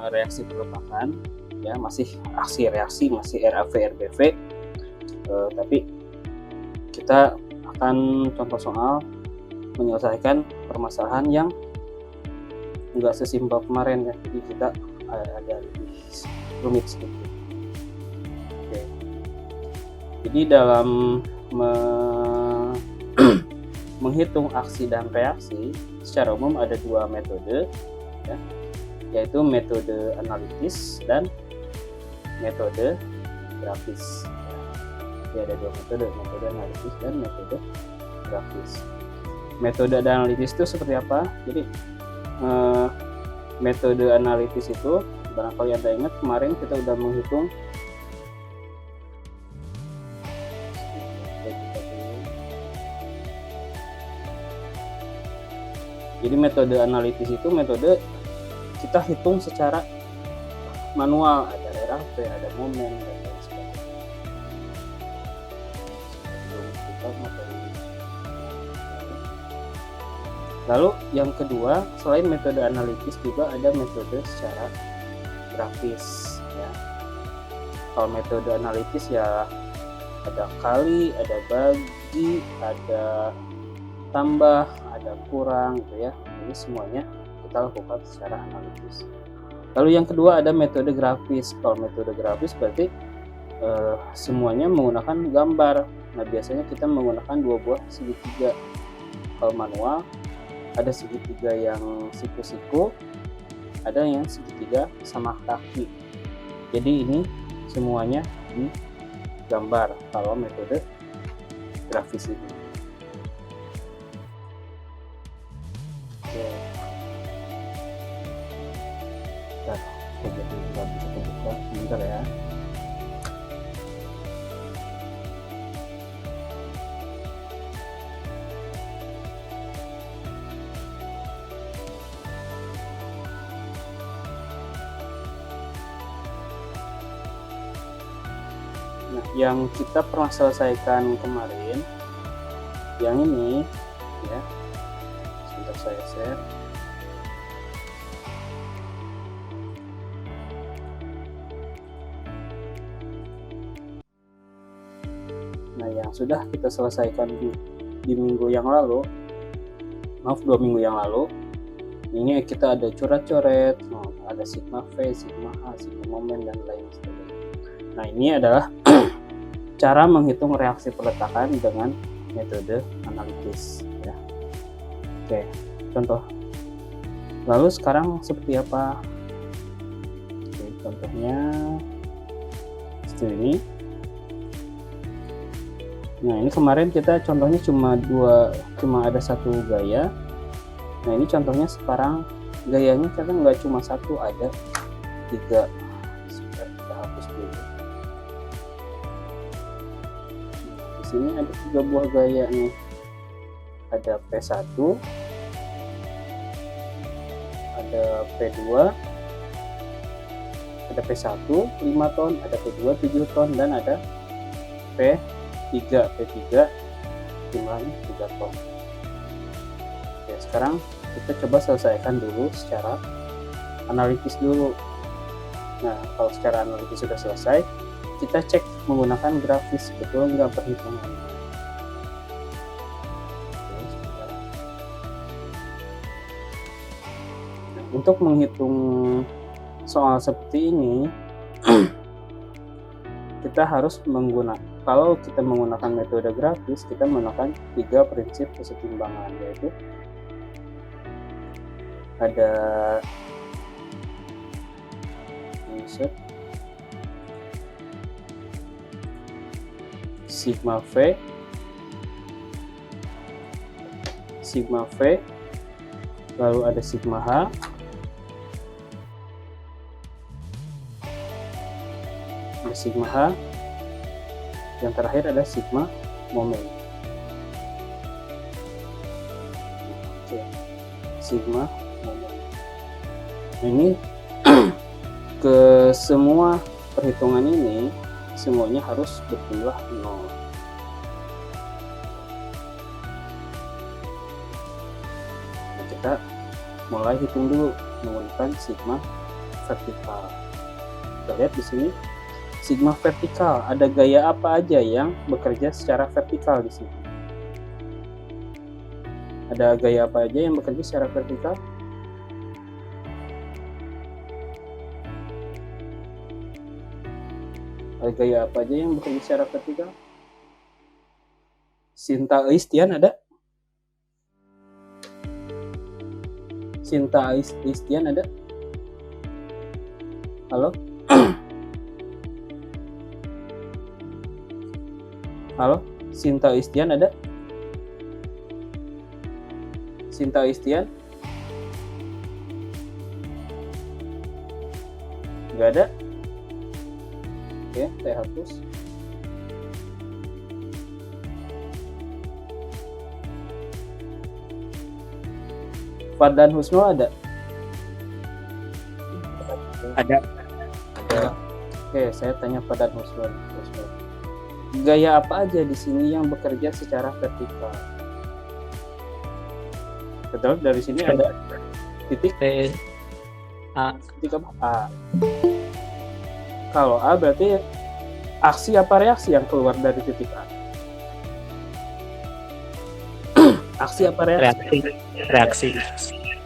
reaksi peletakan, ya masih aksi reaksi, masih RAV RBV, tapi kita akan contoh soal menyelesaikan permasalahan yang enggak sesimpel kemarin ya, jadi kita ada lebih rumit sedikit. Oke. Jadi dalam menghitung aksi dan reaksi secara umum ada dua metode ya, yaitu metode analitis dan metode grafis. Jadi ada dua metode analitis dan metode grafis. Metode analitis itu seperti apa? Jadi metode analitis itu barangkali Anda ingat kemarin kita udah menghitung Jadi metode analitis itu metode kita hitung secara manual, ada RAV, ada momen, dan lain sebagainya. Lalu yang kedua, selain metode analitis juga ada metode secara grafis ya. Kalau metode analitis ya ada kali, ada bagi, ada tambah, ada kurang gitu ya. Ini semuanya kita lakukan secara analitis. Lalu yang kedua ada metode grafis. Kalau metode grafis berarti semuanya menggunakan gambar. Nah biasanya kita menggunakan dua buah segitiga. Kalau manual ada segitiga yang siku-siku, ada yang segitiga sama kaki. Jadi ini semuanya di gambar kalau metode grafis ini. Sebentar ya. Nah, yang kita pernah selesaikan kemarin, yang ini ya. Sebentar saya share. Nah, yang sudah kita selesaikan di minggu yang lalu, maaf 2 minggu yang lalu, ini kita ada coret-coret, ada sigma V, sigma H, sigma momen, dan lain sebagainya. Nah, ini adalah cara menghitung reaksi peletakan dengan metode analitis ya. Oke, contoh. Lalu sekarang seperti apa? Oke, contohnya seperti ini. Nah, ini kemarin kita contohnya cuma ada satu gaya. Nah, ini contohnya sekarang gayanya kita nggak cuma satu, ada 3. Sudah kita hapus dulu. Di sini ada 3 buah gaya nih. Ada P1, ada P2, ada P1 5 ton, ada P2 7 ton, dan ada P3 jumlahnya 3 ton. Oke, sekarang kita coba selesaikan dulu secara analitis dulu. Nah, kalau secara analitis sudah selesai, kita cek menggunakan grafis, betul nggak perhitungannya. Nah, untuk menghitung soal seperti ini kita harus kalau kita menggunakan metode grafis, kita menggunakan 3 prinsip kesetimbangan, yaitu ada sigma V, lalu ada sigma H, yang terakhir ada sigma momen. Oke, sigma momen. Nah, ini ke semua perhitungan ini semuanya harus berjumlah 0. Nah, kita mulai hitung dulu menggunakan sigma vertikal. Kita lihat di sini sigma vertikal. Ada gaya apa aja yang bekerja secara vertikal di sini? Ada gaya apa aja yang bekerja secara vertikal? Ada gaya apa aja yang bekerja secara vertikal? Sinta Istian ada? Sinta Istian ada? Halo? Halo? Sinta Istian ada? Sinta Istian? Nggak ada? Oke, saya hapus. Fadlan Husnul ada? Ada. Oke, saya tanya Fadlan Husnul. Gaya apa aja di sini yang bekerja secara vertikal? Betul, dari sini ada titik A. titik apa? A. Kalau A berarti aksi apa reaksi yang keluar dari titik A? Aksi apa reaksi? Reaksi.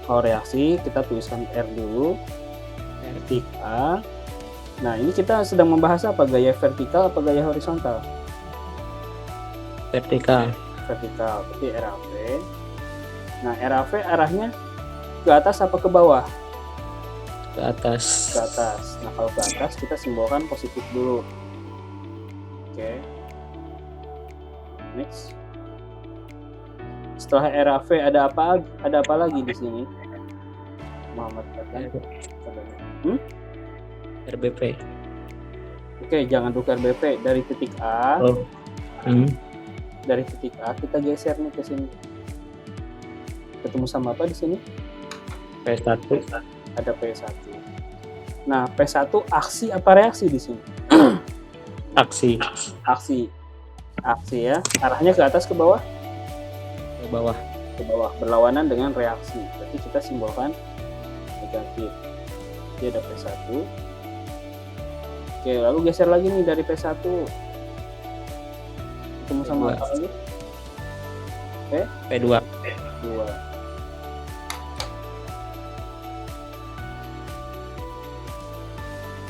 Kalau reaksi kita tuliskan R dulu. Titik A. Nah, ini kita sedang membahas apa? Gaya vertikal apa gaya horizontal? Vertikal. Vertikal, berarti RAV. Nah, RAV arahnya ke atas apa ke bawah? Ke atas. Ke atas. Nah, kalau ke atas kita simbolkan positif dulu. Oke. Next. Setelah RAV ada apa lagi di sini? Muhammad Fadlan. RBP. Oke, jangan tukar BP dari titik A. Dari titik A kita geser nih ke sini. Ketemu sama apa di sini? P1. Ada P1. Nah, P1 aksi apa reaksi di sini? Aksi. Aksi ya. Arahnya ke atas ke bawah? Ke bawah. Ke bawah, berlawanan dengan reaksi. Berarti kita simbolkan negatif. Jadi ada P1. Oke, lalu geser lagi nih dari P1. Ketemu sama apa lagi? P2. 2.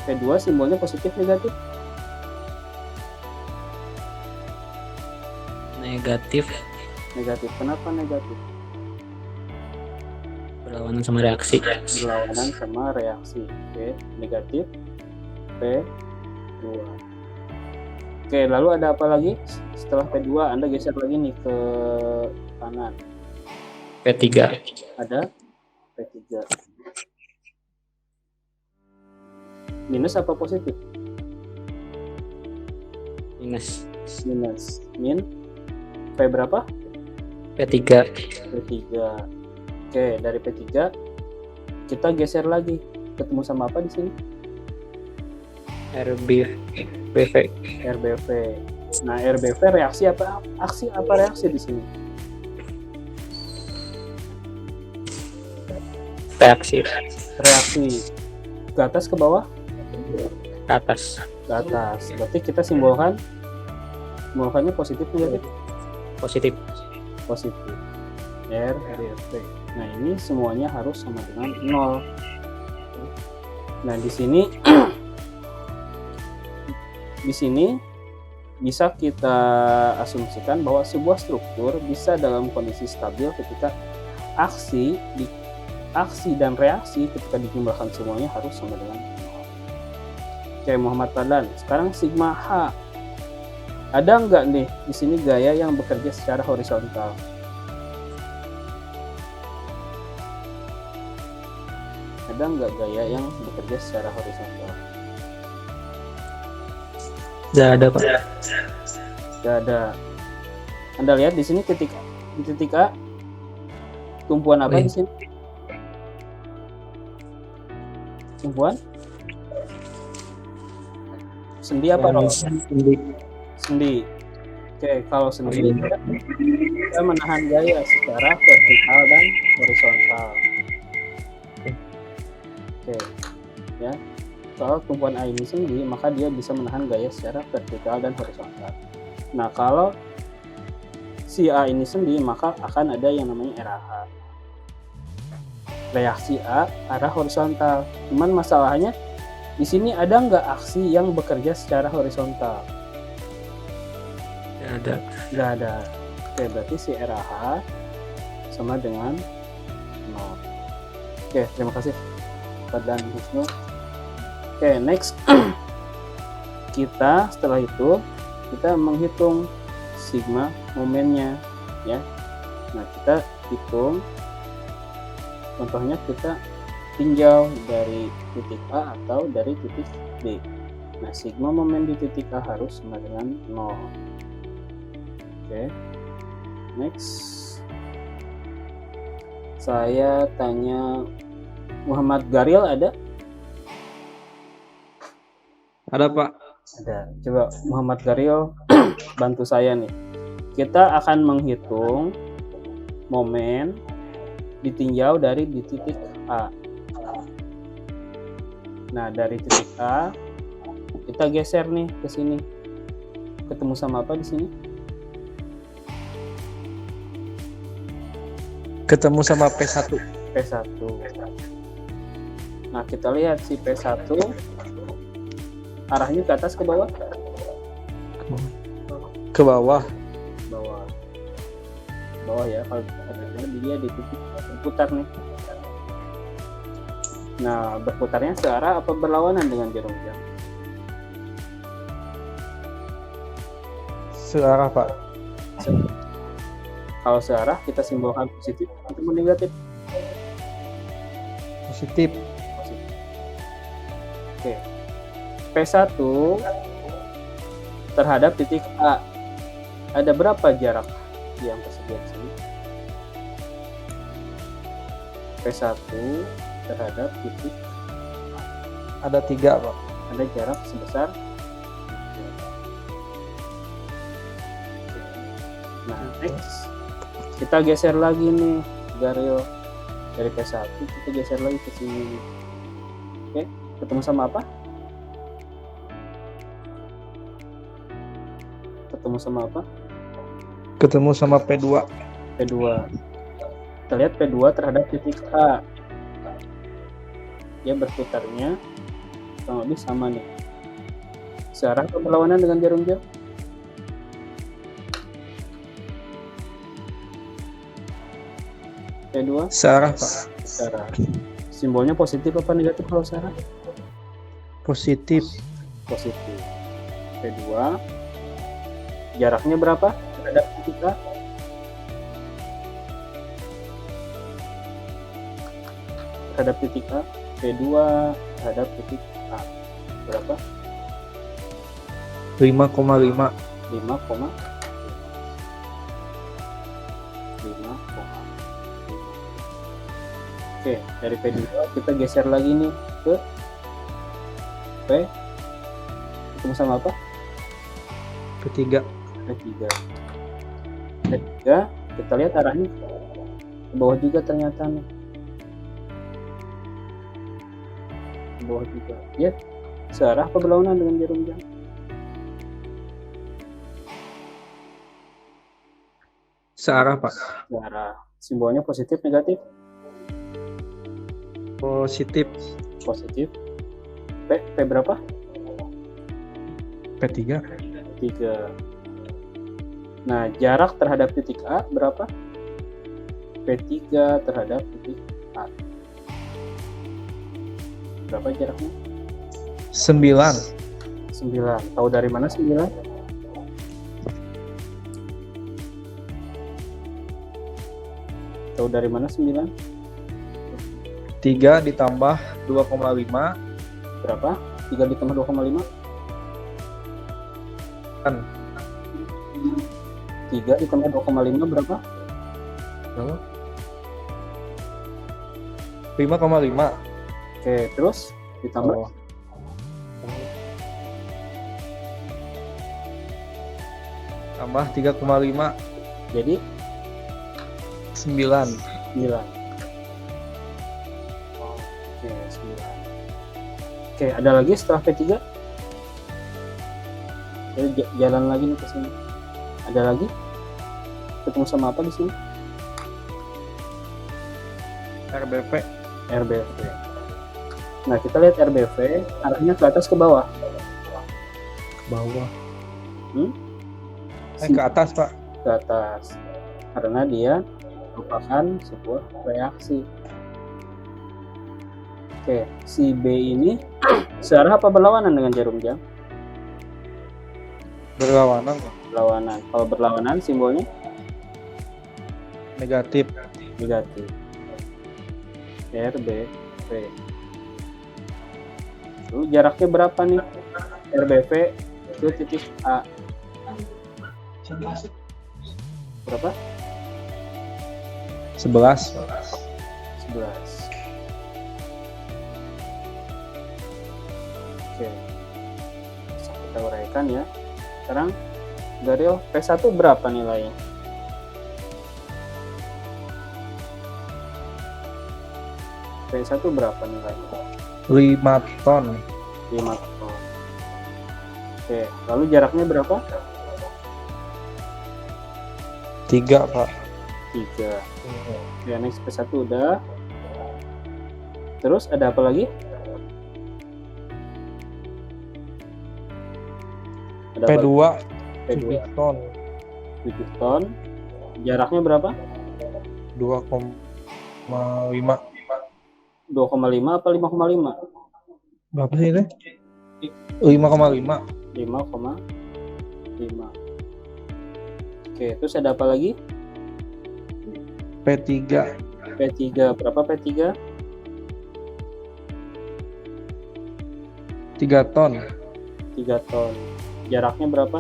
P2 simbolnya positif negatif? Negatif. Negatif. Kenapa negatif? Berlawanan sama reaksi. Berlawanan sama reaksi. Oke, negatif P2. Oke, lalu ada apa lagi? Setelah P2 Anda geser lagi nih ke kanan. P3. Ada P3. Minus apa positif? Minus. Min P berapa? P3. P3. Oke, dari P3 kita geser lagi. Ketemu sama apa di sini? RBV. Nah, RBV reaksi apa? Aksi apa reaksi di sini? Reaksi. Ke atas ke bawah? Ke atas. Ke atas. Berarti kita simbolkannya positif negatif? Positif. RBV. Nah, ini semuanya harus sama dengan 0. Nah, di sini bisa kita asumsikan bahwa sebuah struktur bisa dalam kondisi stabil ketika aksi dan reaksi ketika dijumlahkan semuanya harus sama dengan 0. Oke, Muhammad Fadlan. Sekarang sigma H. Ada nggak nih di sini gaya yang bekerja secara horizontal? Ada nggak gaya yang bekerja secara horizontal? Tidak ada, Pak. Tidak ada. Anda lihat di sini di titik A tumpuan apa di sini? Tumpuan? Sendi apa? Sendi. Oke, kalau sendi kita menahan gaya secara vertikal dan horizontal. Oke. ya soal tumpuan A ini sendi, maka dia bisa menahan gaya secara vertikal dan horizontal. Nah, kalau si A ini sendi, maka akan ada yang namanya RAH. Reaksi A arah horizontal. Cuman masalahnya di sini ada nggak aksi yang bekerja secara horizontal? Nggak ada. Nggak ada. Oke, berarti si RAH sama dengan 0. Oke, terima kasih Pak Dan Wisnu. Oke, next. Kita setelah itu kita menghitung sigma momennya ya. Nah, kita hitung, contohnya kita tinjau dari titik A atau dari titik B. Nah, sigma momen di titik A harus sama dengan 0. Oke, next. Saya tanya Muhammad Garil ada? Ada, Pak. Ada. Coba Muhammad Garil bantu saya nih. Kita akan menghitung momen ditinjau dari di titik A. Nah, dari titik A kita geser nih ke sini. Ketemu sama apa di sini? Ketemu sama P1. P1. Nah, kita lihat si P1 arahnya ke atas ke bawah? Ke bawah. Bawah. Bawah ya, kalau dia di titik berputar nih. Nah, berputarnya searah apa berlawanan dengan jarum jam? Searah, Pak. Kalau searah kita simbolkan positif atau negatif? Positif. Positif. Oke. P1 terhadap titik A. Ada berapa jarak yang tersedia di sini? P1 terhadap titik Ada 3, Pak. ada jarak sebesar. Nah, next kita geser lagi nih Garil, dari P1 kita geser lagi ke sini. Oke, ketemu sama apa? Ketemu sama apa? Ketemu sama P2. P2. Kita lihat P2 terhadap titik A. Dia berputarnya kurang lebih sama nih. Searah atau berlawanan dengan jarum jam? P2 Searah, Pak. searah. Simbolnya positif apa negatif kalau searah? Positif. Positif. P2 jaraknya berapa terhadap titik A? Terhadap titik A, P2 terhadap titik A berapa? 5,5. 5,5. Oke, dari P2 kita geser lagi nih ke P. Ketemu sama apa? P3. P3. P3 kita lihat arahnya ke bawah juga ternyata nih. Ke bawah juga. Ya, searah apa berlawanan dengan jarum jam? Searah, Pak. Searah. Simbolnya positif negatif? Positif. Positif. P berapa? P3. 3. Nah, jarak terhadap titik A berapa? P3 terhadap titik A. Berapa jaraknya? 9. 9. Tahu dari mana 9? Tahu dari mana 9? 3 ditambah 2,5. Berapa? 3 ditambah 2,5? Kan. 3 ditambah 2,5 berapa? 5,5. Oke, terus ditambah Oh. Tambah 3,5. jadi 9. 9. Oke, 9. Oke, ada lagi setelah P3? Jadi jalan lagi nih ke sini. Ada lagi? Ketemu sama apa di sini? RBP. RBV. Nah, kita lihat RBV arahnya ke atas ke bawah. Ke bawah. Si Ke atas, Pak. ke atas. Karena dia merupakan sebuah reaksi. Oke, si B ini searah apa berlawanan dengan jarum jam? Berlawanan, Pak. Berlawanan. Kalau berlawanan simbolnya Negatif. negatif. RBV. Lalu jaraknya berapa nih? RBV ke titik A. Berapa? 11. 11. Oke. Bisa kita uraikan ya. Sekarang Daryl, P1 berapa nilainya? P1 berapa nilainya? 5 ton. 5 ton. Oke, lalu jaraknya berapa? 3, Pak. 3. Ya, next P1 udah. Terus ada apa lagi? Ada apa P2. lagi? P2 7 ton. 7 ton. Jaraknya berapa? 2,5. 2,5 apa 5,5? Berapa sih ini? 5,5. 5,5. Oke, terus ada apa lagi? P3. P3. Berapa P3? 3 ton. 3 ton. Jaraknya berapa?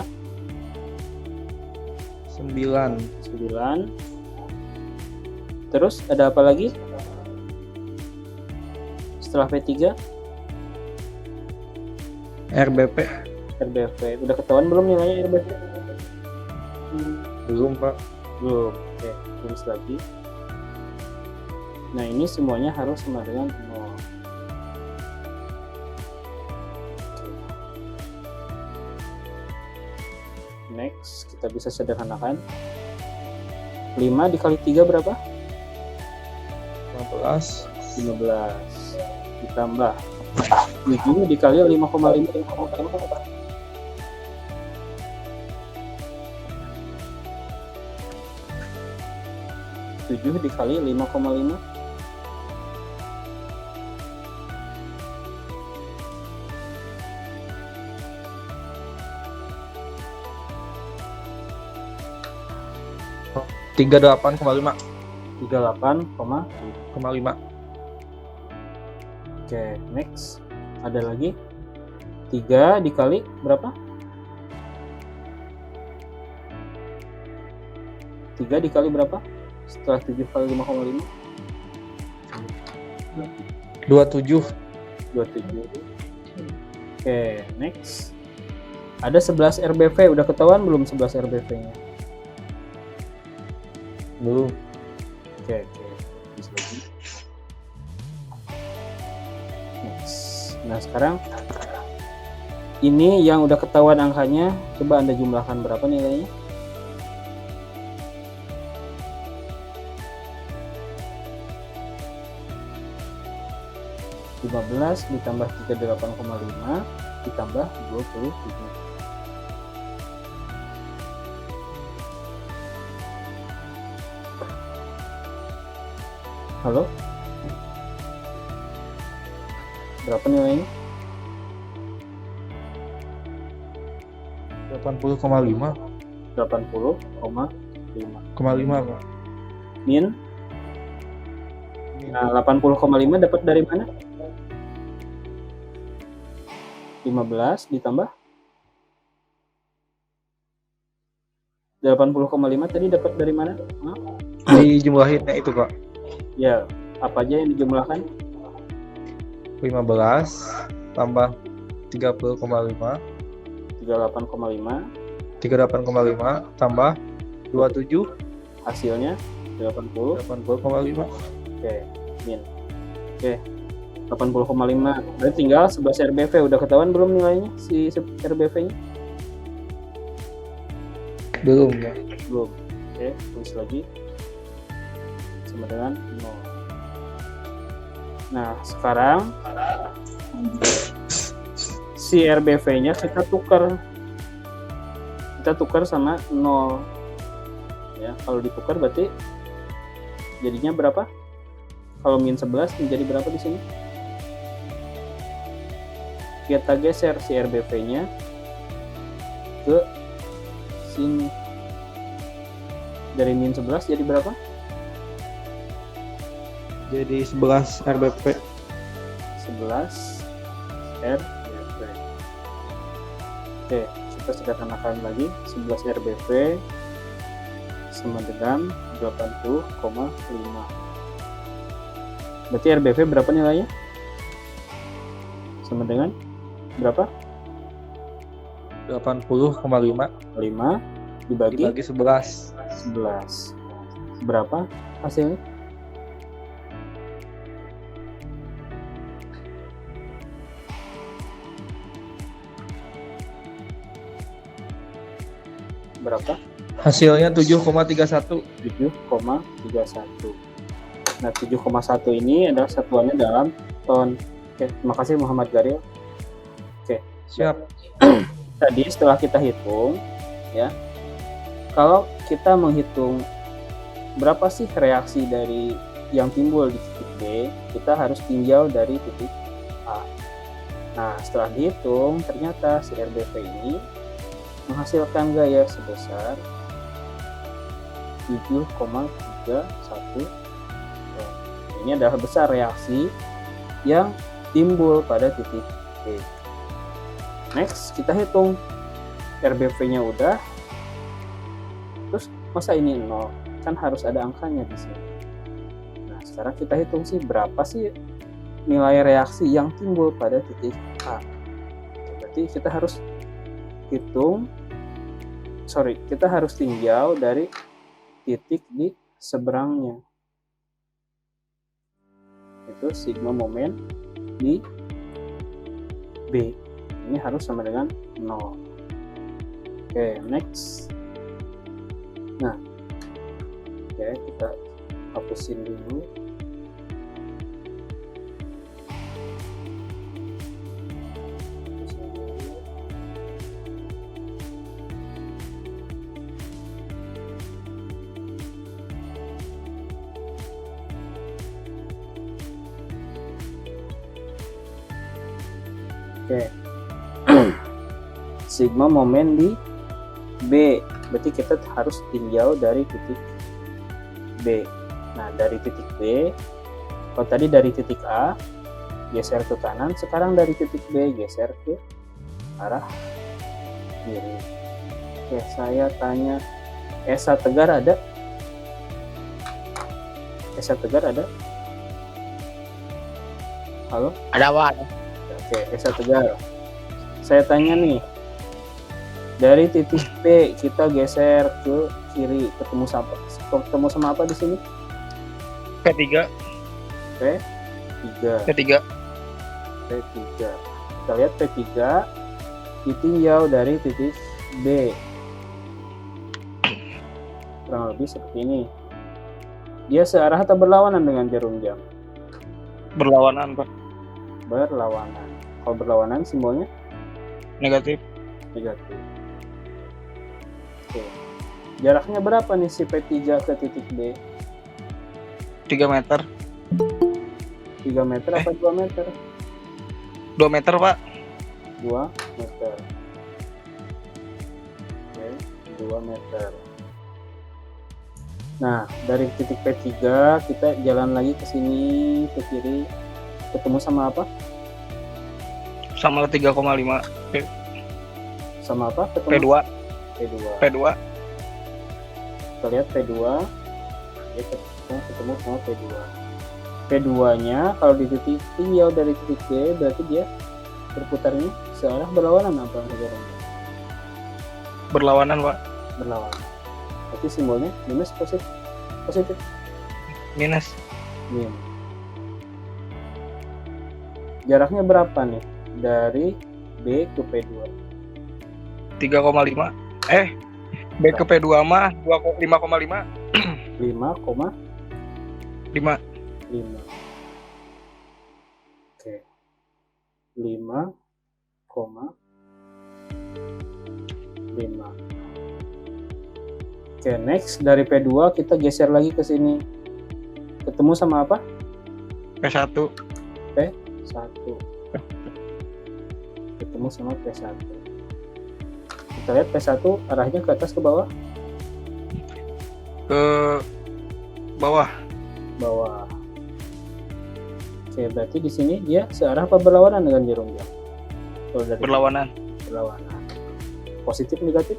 9. 9. Terus ada apa lagi? Setelah P3? RBP. RBV. Udah ketahuan belum nilainya RBV? Belum, Pak. Belum. Oke, tulis lagi. Nah, ini semuanya harus sama dengan 0. Next, kita bisa sederhanakan. 5 dikali 3 berapa? 15. 15. Ditambah 7 dikali 5,5. 7 dikali 5,5. Tiga 38,5. 38,5. Oke, next. Ada lagi. 3 dikali berapa? 3 dikali berapa? Setelah 7 kali 5,5? 27. 27. Oke, next. Ada 11 RBV. Udah ketahuan belum 11 RBV-nya? Belum. Oke. Bisa lagi. Next. Nah, sekarang ini yang udah ketahuan angkanya, coba Anda jumlahkan berapa nilainya? (15) ditambah 38,5 ditambah 27. Halo? Berapa nilainya? 80,5. 80,5. 0,5, Pak. Min? Nah, 80,5 dapat dari mana? 15 ditambah 80,5 tadi dapat dari mana? Dijumlahinnya itu, Pak. Ya, apa aja yang dijumlahkan? 15 tambah 30,5. 38,5. 38,5 tambah 27. Hasilnya 80. 80,5. Oke, min. Oke. 80,5. Berarti tinggal 11 RBV. Udah ketahuan belum nilainya si RBV-nya? Belum ya. Belum. Oke, tulis lagi. Sama dengan 0. Nah, sekarang si RBV-nya kita tukar. Kita tukar sama 0. Ya, kalau ditukar berarti jadinya berapa? Kalau min 11 menjadi berapa di sini? Kita geser si RBV-nya ke sini. Dari min 11 jadi berapa? Jadi 11 RBP. 11 RBV. Oke, kita sederhanakan lagi. 11 RBV sama dengan 80,5. Berarti RBV berapa nilainya? Sama dengan berapa? 80,5 5 dibagi dibagi 11. 11. Berapa hasilnya? Berapa? Hasilnya 7,31. 7,31. Nah, 7,1 ini adalah satuannya dalam ton. Oke, terima kasih Muhammad Garil. Oke, Siap. tadi setelah kita hitung, ya, kalau kita menghitung berapa sih reaksi dari yang timbul di titik B, kita harus tinjau dari titik A. Nah, setelah dihitung, ternyata si RBV ini menghasilkan gaya sebesar 7,31. Ini adalah besar reaksi yang timbul pada titik B. Next, kita hitung RBV-nya udah. Terus masa ini 0? Kan harus ada angkanya di sini. Nah, sekarang kita hitung sih berapa sih nilai reaksi yang timbul pada titik A. Berarti kita harus kita harus tinjau dari titik di seberangnya. Itu sigma momen di B. Ini harus sama dengan 0. Oke, next. Nah, oke, kita hapusin dulu. Oke. Sigma momen di B. Berarti kita harus tinjau dari titik B. Nah, dari titik B, kalau tadi dari titik A geser ke kanan, sekarang dari titik B geser ke arah kiri. Oke, saya tanya, Esa Tegar ada? Esa Tegar ada? Halo? Ada Pak. Oke, Esa Tegar. Saya tanya nih, dari titik B kita geser ke kiri, ketemu sama apa di sini? P3. P3. P3. P3. Kita lihat P3 ditinjau dari titik B. Kurang lebih seperti ini. Dia searah atau berlawanan dengan jarum jam? Berlawanan, Pak. Berlawanan. Kalau berlawanan simbolnya Negatif. negatif. Oke. Jaraknya berapa nih si P3 ke titik B? 3 meter. 3 meter apa 2 meter? 2 meter, Pak. 2 meter. Oke, 2 meter. Nah, dari titik P3 kita jalan lagi ke sini, ke kiri. Ketemu sama apa? Sama 3,5. Sama apa? Ketemu P2. P2. P2. Kita lihat P2. Ya, kita ketemu sama P2. P2-nya kalau tinjau dari titik B, berarti dia berputarnya searah berlawanan apa jaraknya? Berlawanan, Pak. Berlawanan. Berarti simbolnya minus positif. Minus. Min. Jaraknya berapa nih dari B ke P2? 3,5. B ke P2 mah 5,5. 5,5. 5. Oke. 5,5. Oke, next dari P2 kita geser lagi ke sini. Ketemu sama apa? P1. P1. Ketemu sama P1. Kita lihat P1 arahnya ke atas ke bawah? Ke bawah. Bawah. Oke, berarti di sini dia searah apa berlawanan dengan jarum jam? Kalau dari Berlawanan. berlawanan. Positif negatif?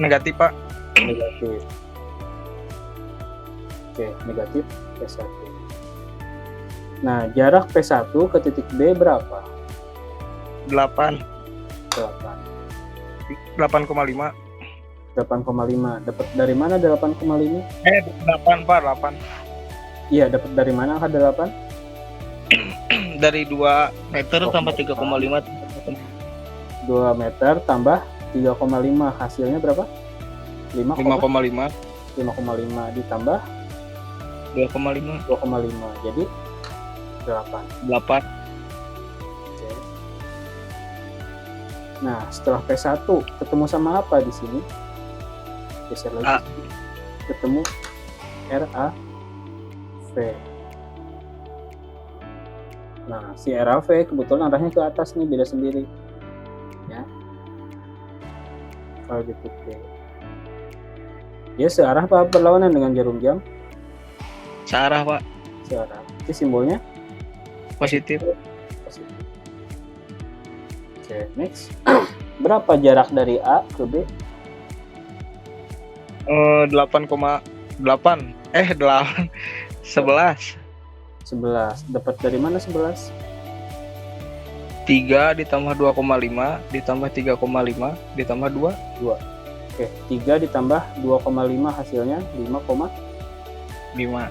Negatif, Pak. Negatif. Oke, negatif P1. Nah, jarak P1 ke titik B berapa? 8. 8,5. 8,5. Dapat dari mana 8,5? 8, Pak, 8. Iya, dapat dari mana angka 8? Dari 2 meter Oh, tambah meter. 3,5. 2 meter tambah 3,5. Hasilnya berapa? 5,5. 5,5 ditambah 2,5. 2,5. Jadi 8. 8. Oke. Nah, setelah P1 ketemu sama apa di sini? Geser lagi. A. Ketemu RAV. Nah, si RAV kebetulan arahnya ke atas nih, beda sendiri. Ya. Kalau titik B. Dia searah apa berlawanan dengan jarum jam? Searah, Pak. Searah. Itu simbolnya Positif. positif. Oke, next. Berapa jarak dari A ke B? 8,8. 11. 11. Dapat dari mana 11? 3 ditambah 2,5 ditambah 3,5 ditambah 2. Oke, 3 ditambah 2,5 hasilnya 5,5. 5.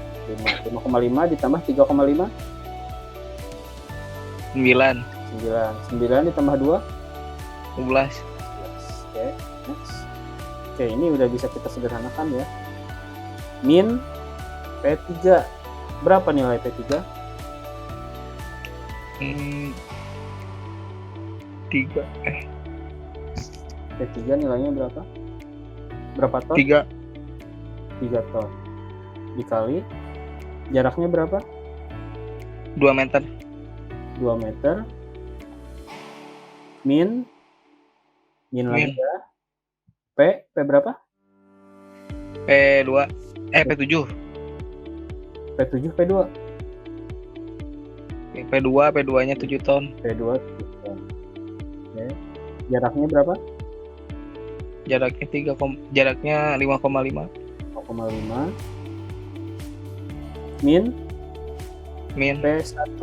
5,5 ditambah 3,5 9. 9 ditambah 2 11. 11. Oke, next. Oke, ini udah bisa kita sederhanakan ya. Min P3. Berapa nilai P3? 3. P3 nilainya berapa? Berapa ton? 3. 3 ton. Dikali jaraknya berapa? 2 meter. 2 meter. Min lagi ya. P berapa? P2. P7. P7 P2. P2-nya 7 ton. P2 7 ton. Oke. Jaraknya berapa? Jaraknya 5,5. 0,5. Min Min P1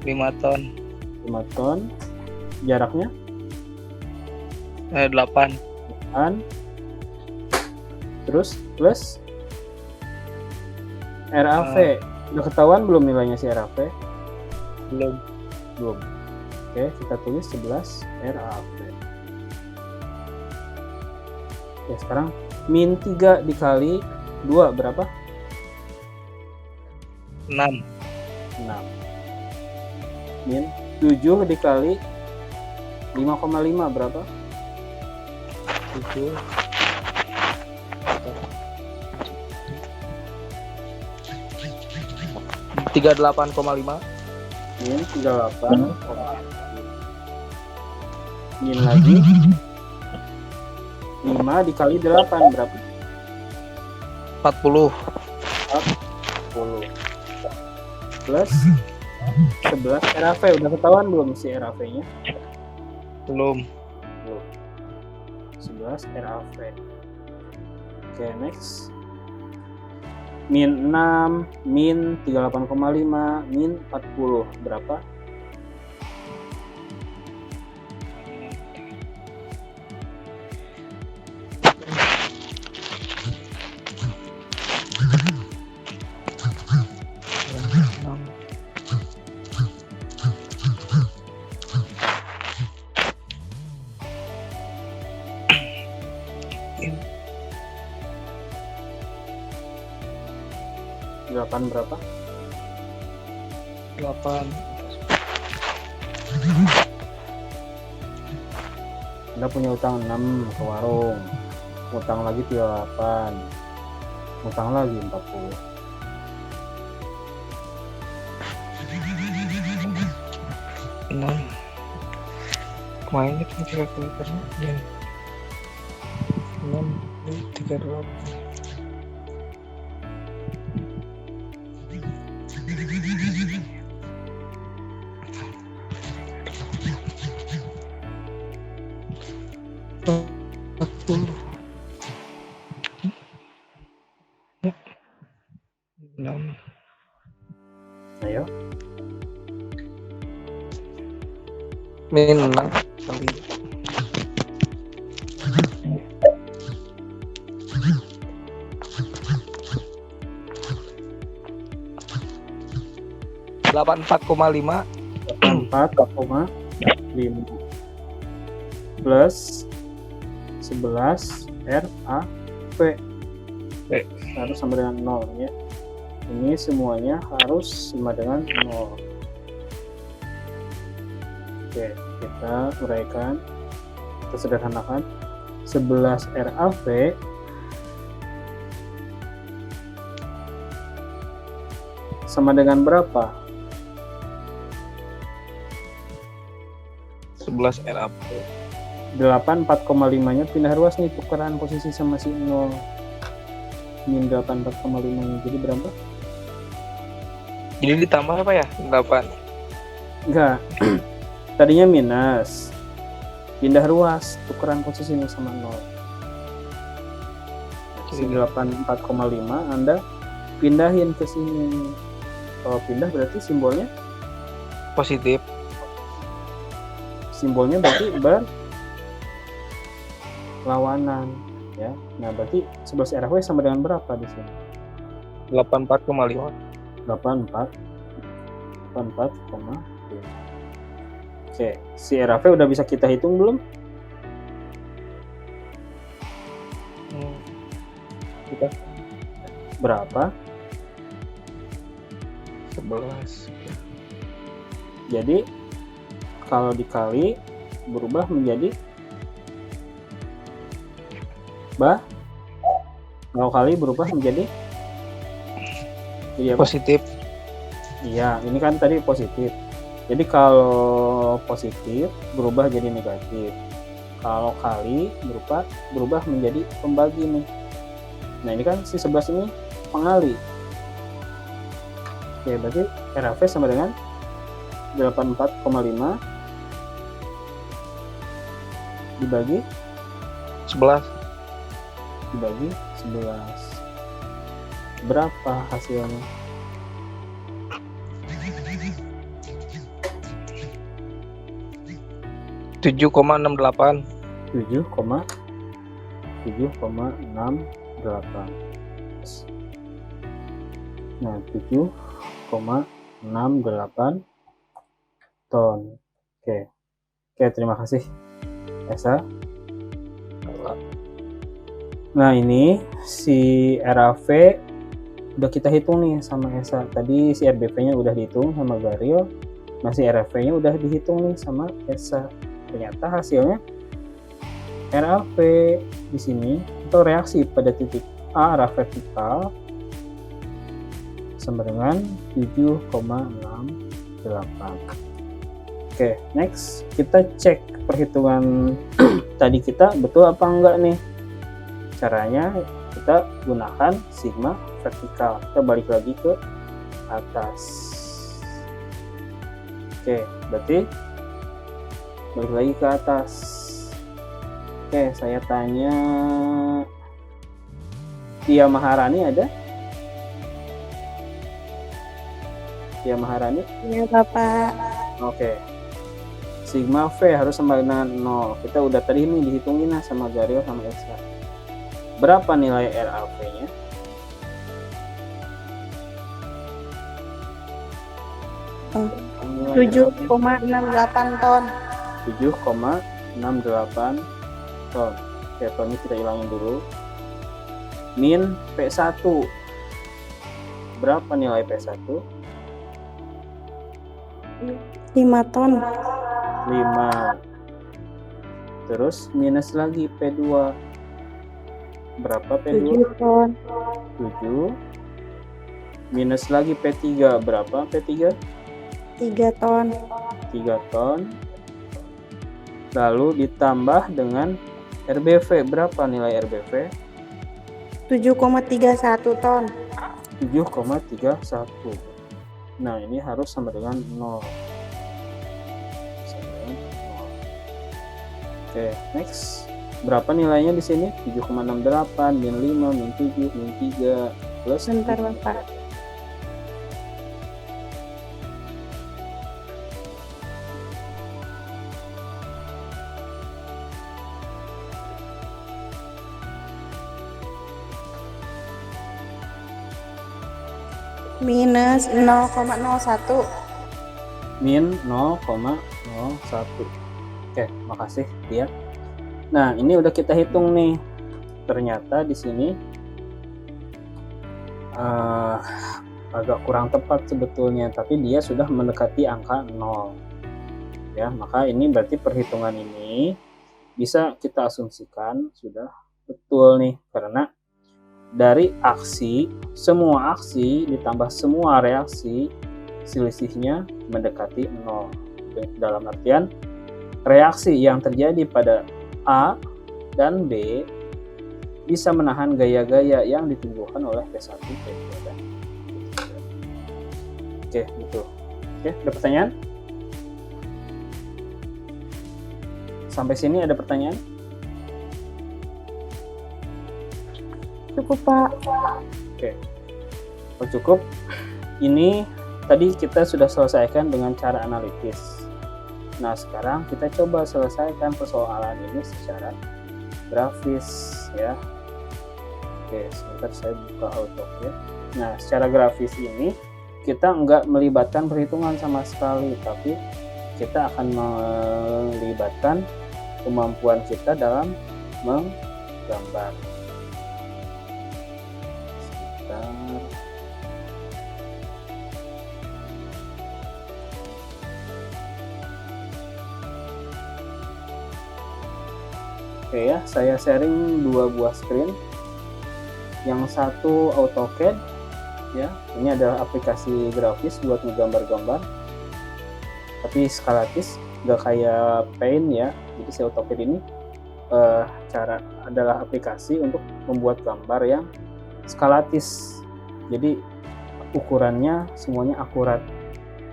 5 ton. 5 ton. Jaraknya 8. an. Terus plus RAV. Udah ketahuan belum nilainya si RAV? Belum. Belum. Oke, kita tulis 11 RAV. Ya, sekarang min 3 dikali 2 berapa? 6. 6. Min 7 dikali 5,5 berapa? 7. 38,5. Min 38. Min lagi 5 dikali 8 berapa? 40. 10. Plus 11 RAV. Udah ketahuan belum si RAV-nya? Belum. 11 RAV. Oke, next. Min 6, min 38,5, min 40 berapa? 8 berapa? 8. Anda punya utang 6 ke warung, utang lagi 38, utang lagi 40. Kemarin itu kalkulatornya ya. 6 38. Ayo, Min 6 kali 84,5 4,5 plus 11 RAV harus sama dengan 0 ya. Ini semuanya harus sama dengan 0. Oke, kita uraikan, kita sederhanakan. 11 RAV sama dengan berapa? 11 RAP 8 4,5 nya pindah ruas nih, tukeran posisi sama si 0. Min 8 4,5 nya jadi berapa? jadi ditambah apa ya 8 Enggak. Tadinya minus. Pindah ruas, tukeran posisinya sama 0. Si 8 4,5 Anda pindahin ke sini. Kalau pindah berarti simbolnya positif berarti berlawanan ya. Nah, berarti 11 RW sama dengan berapa di sini? 84,5 84,5. Oke, si RAV udah bisa kita hitung belum? kita Berapa? 11 Jadi kalau dikali berubah menjadi kalau kali berubah menjadi apa? positif. Iya, ini kan tadi positif. Jadi kalau positif berubah jadi negatif. Kalau kali berubah menjadi pembagi nih. Nah, ini kan si 11 ini pengali. Oke, berarti RAV sama dengan 84,5 dibagi 11 berapa hasilnya? 7,68 7,68. Nah, 7,68 ton. Oke, terima kasih Esa. Nah, ini si RAV udah kita hitung nih sama Esa. Tadi si RBP-nya udah dihitung sama Garil. Nah, si RAV-nya udah dihitung nih sama Esa. Ternyata hasilnya RAV di sini atau reaksi pada titik A arah vertikal sama dengan 7,68. Oke, next kita cek perhitungan tadi kita betul apa enggak nih. Caranya kita gunakan sigma vertikal. Kita balik lagi ke atas. Oke, berarti balik lagi ke atas. Oke, saya tanya Tia Maharani ada? Tia Maharani? Iya, Bapak. Oke. Sigma V harus sama dengan 0. Kita udah tadi ini dihitungin lah sama Garil sama Esa. Berapa nilai RAV-nya? Oh, 7,68 ton. 7,68 ton. Oke, tonnya kita hilangin dulu. Min P1. berapa nilai P1? 5 ton. 5. Terus minus lagi P2. Berapa P2? 7 ton. 7. Minus lagi P3. Berapa P3? 3 ton. 3 ton. Lalu ditambah dengan RBV. Berapa nilai RBV? 7,31 ton. 7,31. Nah, ini harus sama dengan 0. Sama dengan 0. Oke, next. Berapa nilainya di sini? 7,68, min 5, min 7, min 3, plus. Bentar, Bapak. Minus 0,01. Min 0,01. Oke, makasih dia. Nah, ini udah kita hitung nih. Ternyata di sini agak kurang tepat sebetulnya, tapi dia sudah mendekati angka 0. Ya, maka ini berarti perhitungan ini bisa kita asumsikan sudah betul nih, karena dari aksi, semua aksi ditambah semua reaksi, selisihnya mendekati 0. Dalam artian, reaksi yang terjadi pada A dan B bisa menahan gaya-gaya yang ditimbulkan oleh P1, P2, dan P3. Oke, betul. Oke, ada pertanyaan? Sampai sini ada pertanyaan? Cukup, Pak. Oke. Oh, cukup. Ini tadi kita sudah selesaikan dengan cara analitis. Nah, sekarang kita coba selesaikan persoalan ini secara grafis ya. Oke, sebentar saya buka AutoCAD. Nah, secara grafis ini kita nggak melibatkan perhitungan sama sekali, tapi kita akan melibatkan kemampuan kita dalam menggambar. Oke ya, saya sharing 2 buah screen. Yang satu AutoCAD ya, ini adalah aplikasi grafis buat menggambar-gambar, tapi skalatis, nggak kayak Paint ya. Jadi si AutoCAD ini adalah aplikasi untuk membuat gambar yang skalatis. Jadi ukurannya semuanya akurat.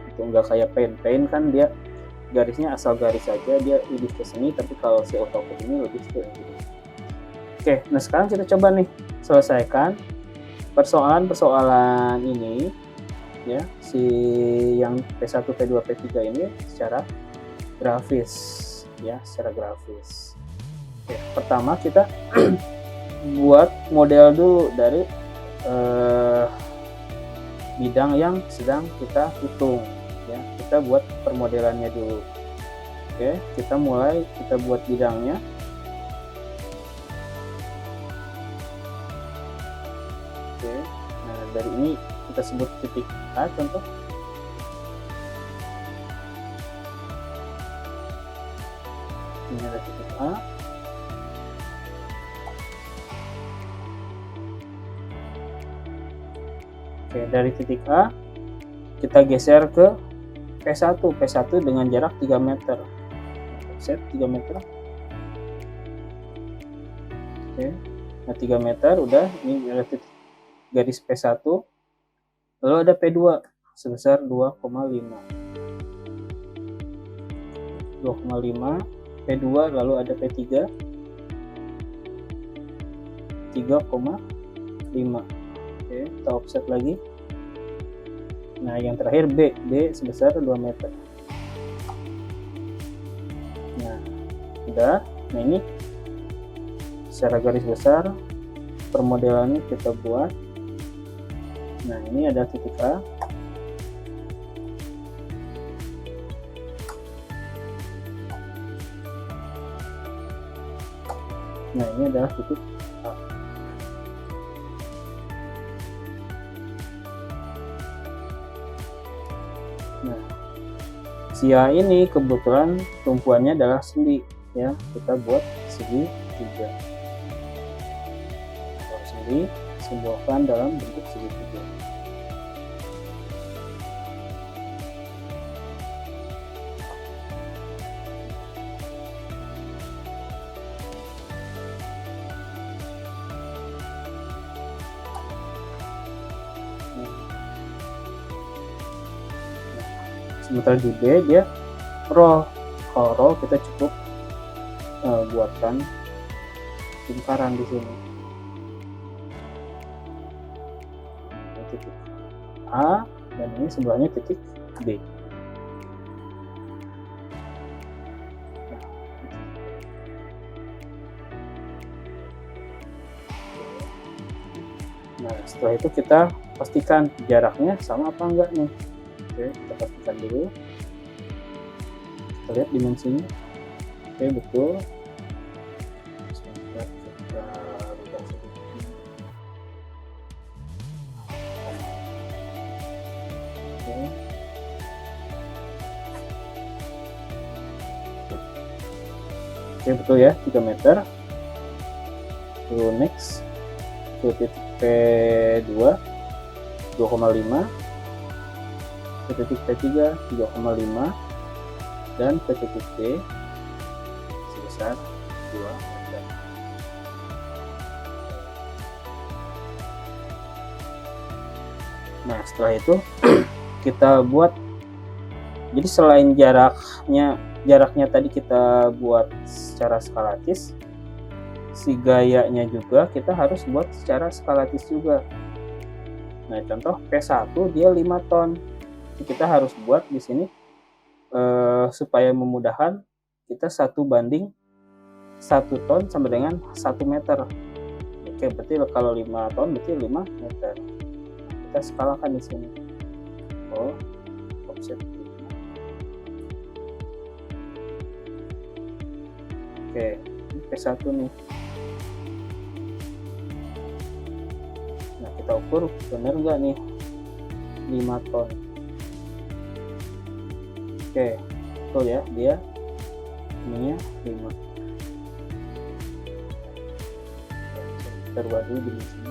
Itu nggak kayak Paint. Paint kan dia garisnya asal garis saja, dia lebih ke sini, tapi kalau si AutoCAD ini lebih ke ini. Oke, nah sekarang kita coba nih selesaikan persoalan-persoalan ini ya, si yang P1, P2, P3 ini secara grafis ya, secara grafis. Oke, pertama kita buat model dulu dari bidang yang sedang kita hitung ya. Kita buat permodelannya dulu. Oke, kita buat bidangnya. Oke, nah dari ini kita sebut titik A contoh. Ini ada titik A. Oke, dari titik A kita geser ke P1. P1 dengan jarak 3 meter. Set 3 meter. Oke, nah 3 meter udah, ini ada titik garis P1. Lalu ada P2 sebesar 2,5. 2,5 P2, lalu ada P3 3,5. Oke, kita offset lagi. Nah, yang terakhir B sebesar 2 meter. Nah, udah. Nah, ini secara garis besar permodelannya kita buat. Nah, ini ada titik A. Nah, ini adalah titik A. Si A ini kebetulan tumpuannya adalah sendi, ya. Kita buat segi 3. Kalau sendi simbolkan dalam bentuk segitiga. Sementara di B dia roll. Kalau roll kita cukup buatkan lingkaran di sini. Ini titik A dan ini sebelahnya titik B. Nah, setelah itu kita pastikan jaraknya sama apa enggak nih. Oke, kita pastikan dulu. Kita lihat dimensinya. Oke, betul. Sebentar, kita rubah sedikit. Oke. Oke, betul ya, 3 meter. Lalu next ke titik P2 2,5, ke titik P3 3,5, dan ke titik D sebesar 2 meter. Nah, setelah itu kita buat, jadi selain jaraknya tadi kita buat secara skalatis, si gayanya juga kita harus buat secara skalatis juga. Nah, contoh P1 dia 5 ton. Jadi kita harus buat di sini supaya memudahkan, kita 1:1 ton sama dengan 1 meter. Oke, berarti kalau 5 ton berarti 5 meter. Kita skalakan di sini. Oh, offset. Oke, ini P1 nih. Nah, kita ukur benar nggak nih 5 ton. Oke, betul ya, dia ininya 5. Kita buat dulu di sini.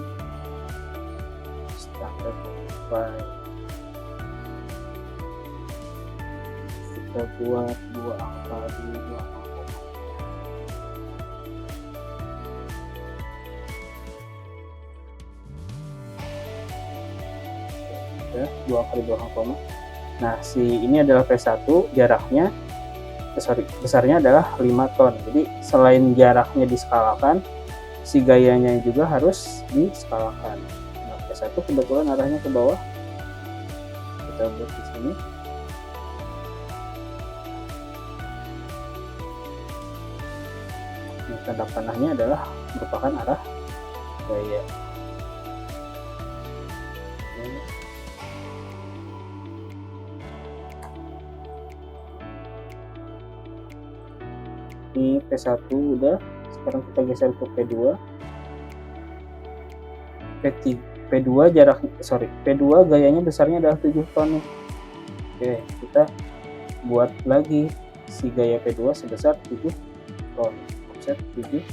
Standar file. Kita buat 2 angka dulu, 2 angka. Ya, 2 kali 2 koma. Nah, si ini adalah P1, jaraknya besarnya adalah 5 ton. Jadi selain jaraknya diskalakan, si gayanya juga harus diskalakan. Nah, P1 kebetulan arahnya ke bawah. Kita buat di sini. Nah, tanda panahnya adalah merupakan arah gaya. Ini P1 udah, sekarang kita geser ke P2. P2 P2 gayanya besarnya adalah 7 ton nih. Oke, kita buat lagi si gaya P2 sebesar 7 ton. Offset 7.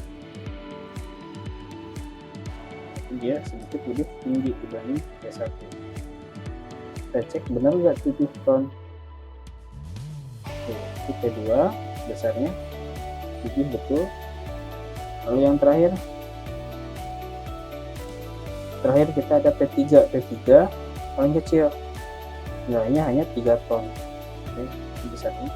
Dia sedikit lebih tinggi dibanding P1. Kita cek benar nggak 7 ton. Oke, itu P2 besarnya 7, betul. Lalu yang terakhir kita ada P3 paling kecil, nilainya hanya 3 ton. Oke, besarnya.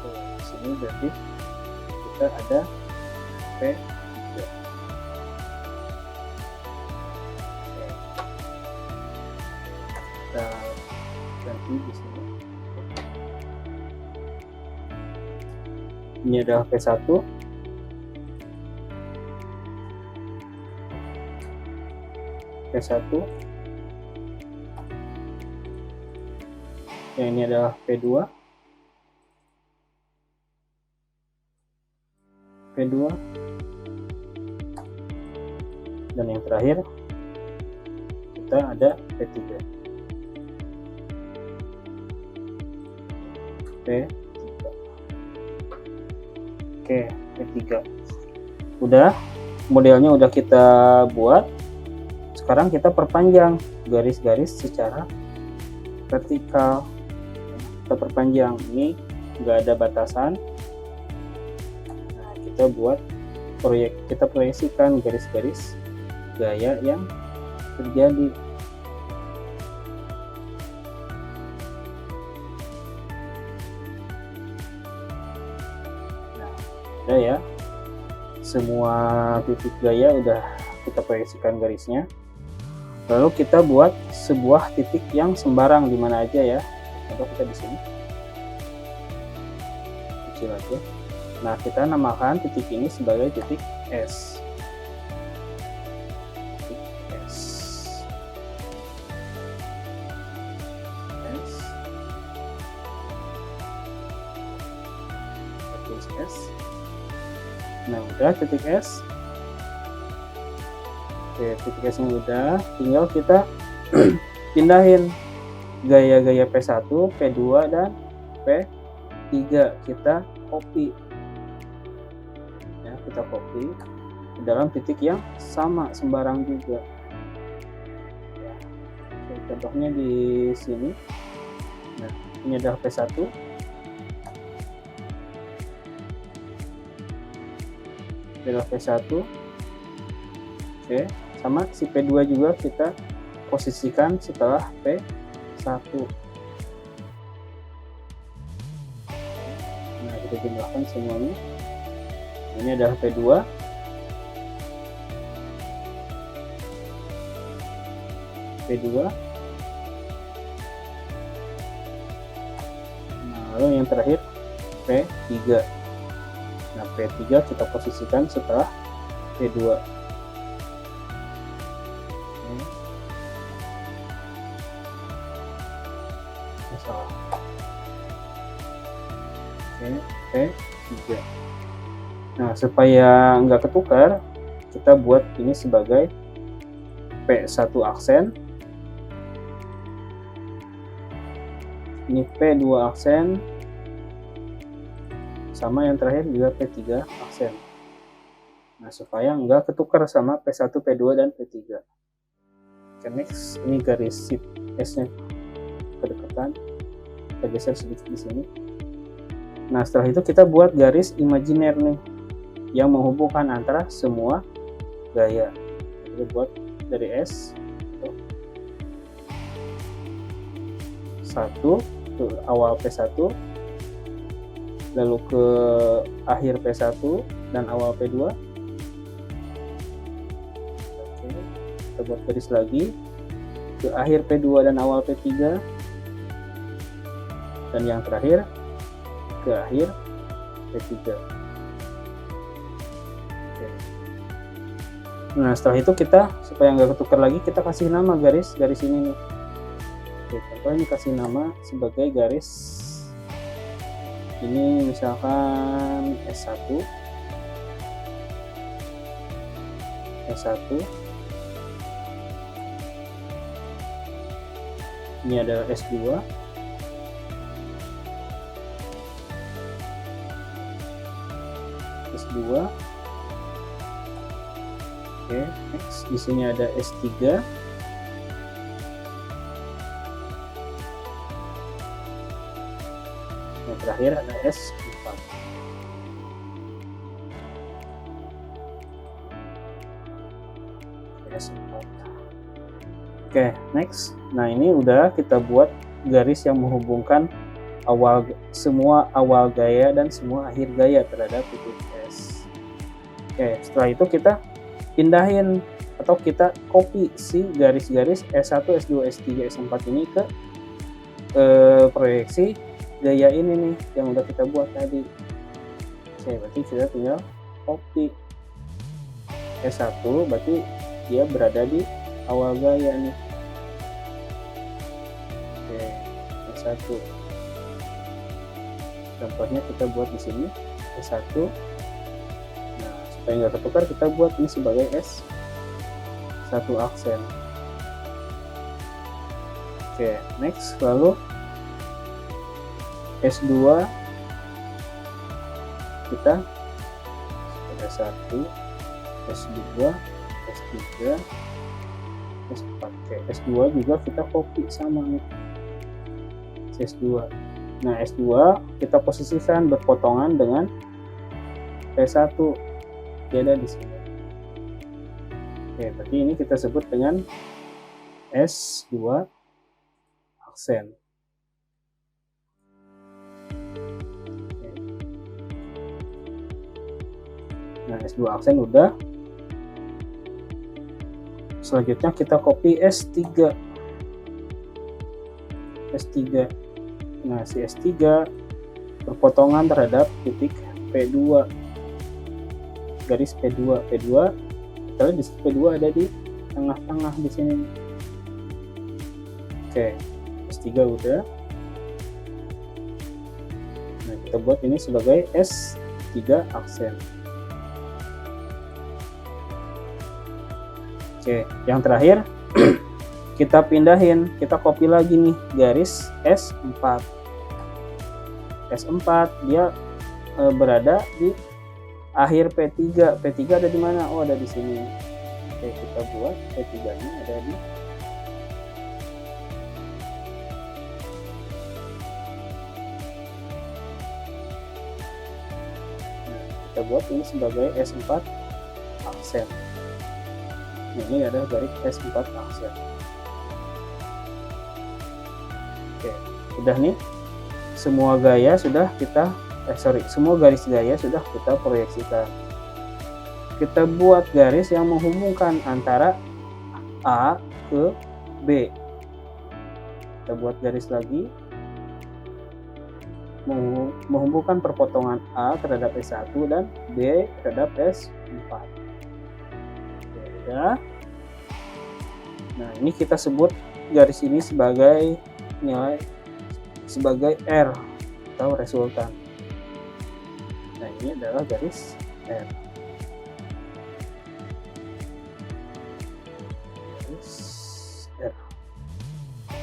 Oke, di sini berarti kita ada P3. Oke. Kita ganti di sini. Ini adalah P1. P1. Yang ini adalah P2. P2. Dan yang terakhir kita kita ada P3. Oke, P3 udah, modelnya udah kita buat. Sekarang kita perpanjang garis-garis secara vertikal. Kita perpanjang, ini nggak ada batasan. Nah, kita buat kita proyeksikan garis-garis gaya yang terjadi. Nah, udah ya, semua titik gaya udah kita proyeksikan garisnya. Lalu kita buat sebuah titik yang sembarang di mana aja ya. Contoh kita di sini kecil aja. Nah, kita namakan titik ini sebagai titik S. Titik S. S. Titik S. Nah, udah titik S. Oke, titik S ini udah, tinggal kita pindahin gaya-gaya P1, P2, dan P3. Kita copy ya, kita copy ke dalam titik yang sama, sembarang juga ya. Oke, contohnya di sini. Nah, ini adalah P1, ini adalah P1. Oke, sama si P2 juga kita posisikan setelah P1. Nah, kita jumlahkan semuanya. Ini adalah P2. P2. Nah, lalu yang terakhir P3. Nah, P3 kita posisikan setelah P2. P3. Nah, supaya nggak ketukar, kita buat ini sebagai P1 aksen, ini P2 aksen, sama yang terakhir juga P3 aksen. Nah, supaya nggak ketukar sama P1, P2, dan P3. Oke, next, ini garis sheet S-nya kedekatan, kita geser sedikit di sini. Nah, setelah itu kita buat garis imajiner nih yang menghubungkan antara semua gaya. Kita buat dari S 1 ke awal P1, lalu ke akhir P1 dan awal P2. Oke, kita buat garis lagi ke akhir P2 dan awal P3, dan yang terakhir ke akhir P3. Oke. Nah, setelah itu kita, supaya nggak ketukar lagi, kita kasih nama garis ini nih. Oke, contoh ini kasih nama sebagai garis ini, misalkan S1, ini adalah S2, S2. Oke, next di sini ada S3. Yang terakhir ada S4. S4. Oke, next. Nah, ini udah kita buat garis yang menghubungkan semua awal gaya dan semua akhir gaya terhadap titik S. Oke, setelah itu kita pindahin atau kita copy si garis-garis S1, S2, S3, S4 ini ke proyeksi gaya ini nih yang udah kita buat tadi. Oke, berarti kita tinggal copy S1, berarti dia berada di awal gaya nih. Oke, S1. Contohnya kita buat di sini S1. Nah, supaya nggak ketukar, kita buat ini sebagai S1 aksen. Oke, next. Lalu S2 kita ada 1, S2, S3, S4. Oke, S2 juga kita copy sama nih. S2. Nah, S2 kita posisikan berpotongan dengan P1. Dia ada di sini. Oke, berarti ini kita sebut dengan S2 aksen. Oke. Nah, S2 aksen udah. Selanjutnya kita copy S3. S3. Nah, si S3 berpotongan terhadap titik P2. Garis P2. P2 kita lihat di P2 ada di tengah-tengah di sini. Oke, S3 udah. Nah, kita buat ini sebagai S3 aksen. Oke, yang terakhir kita pindahin, kita copy lagi nih garis S4. S4 dia berada di akhir P3. P3 ada di mana? Oh, ada di sini. Oke, kita buat P3-nya ada di kita buat ini sebagai S4 aksen. Nah, ini ada garis S4 aksen. Oke, udah nih. Semua gaya sudah kita semua garis gaya sudah kita proyeksikan. Kita buat garis yang menghubungkan antara A ke B. Kita buat garis lagi menghubungkan perpotongan A terhadap S1 dan B terhadap S4. Ya. Nah, ini kita sebut garis ini sebagai nilai sebagai R atau resultan. Nah, ini adalah garis R. Garis R.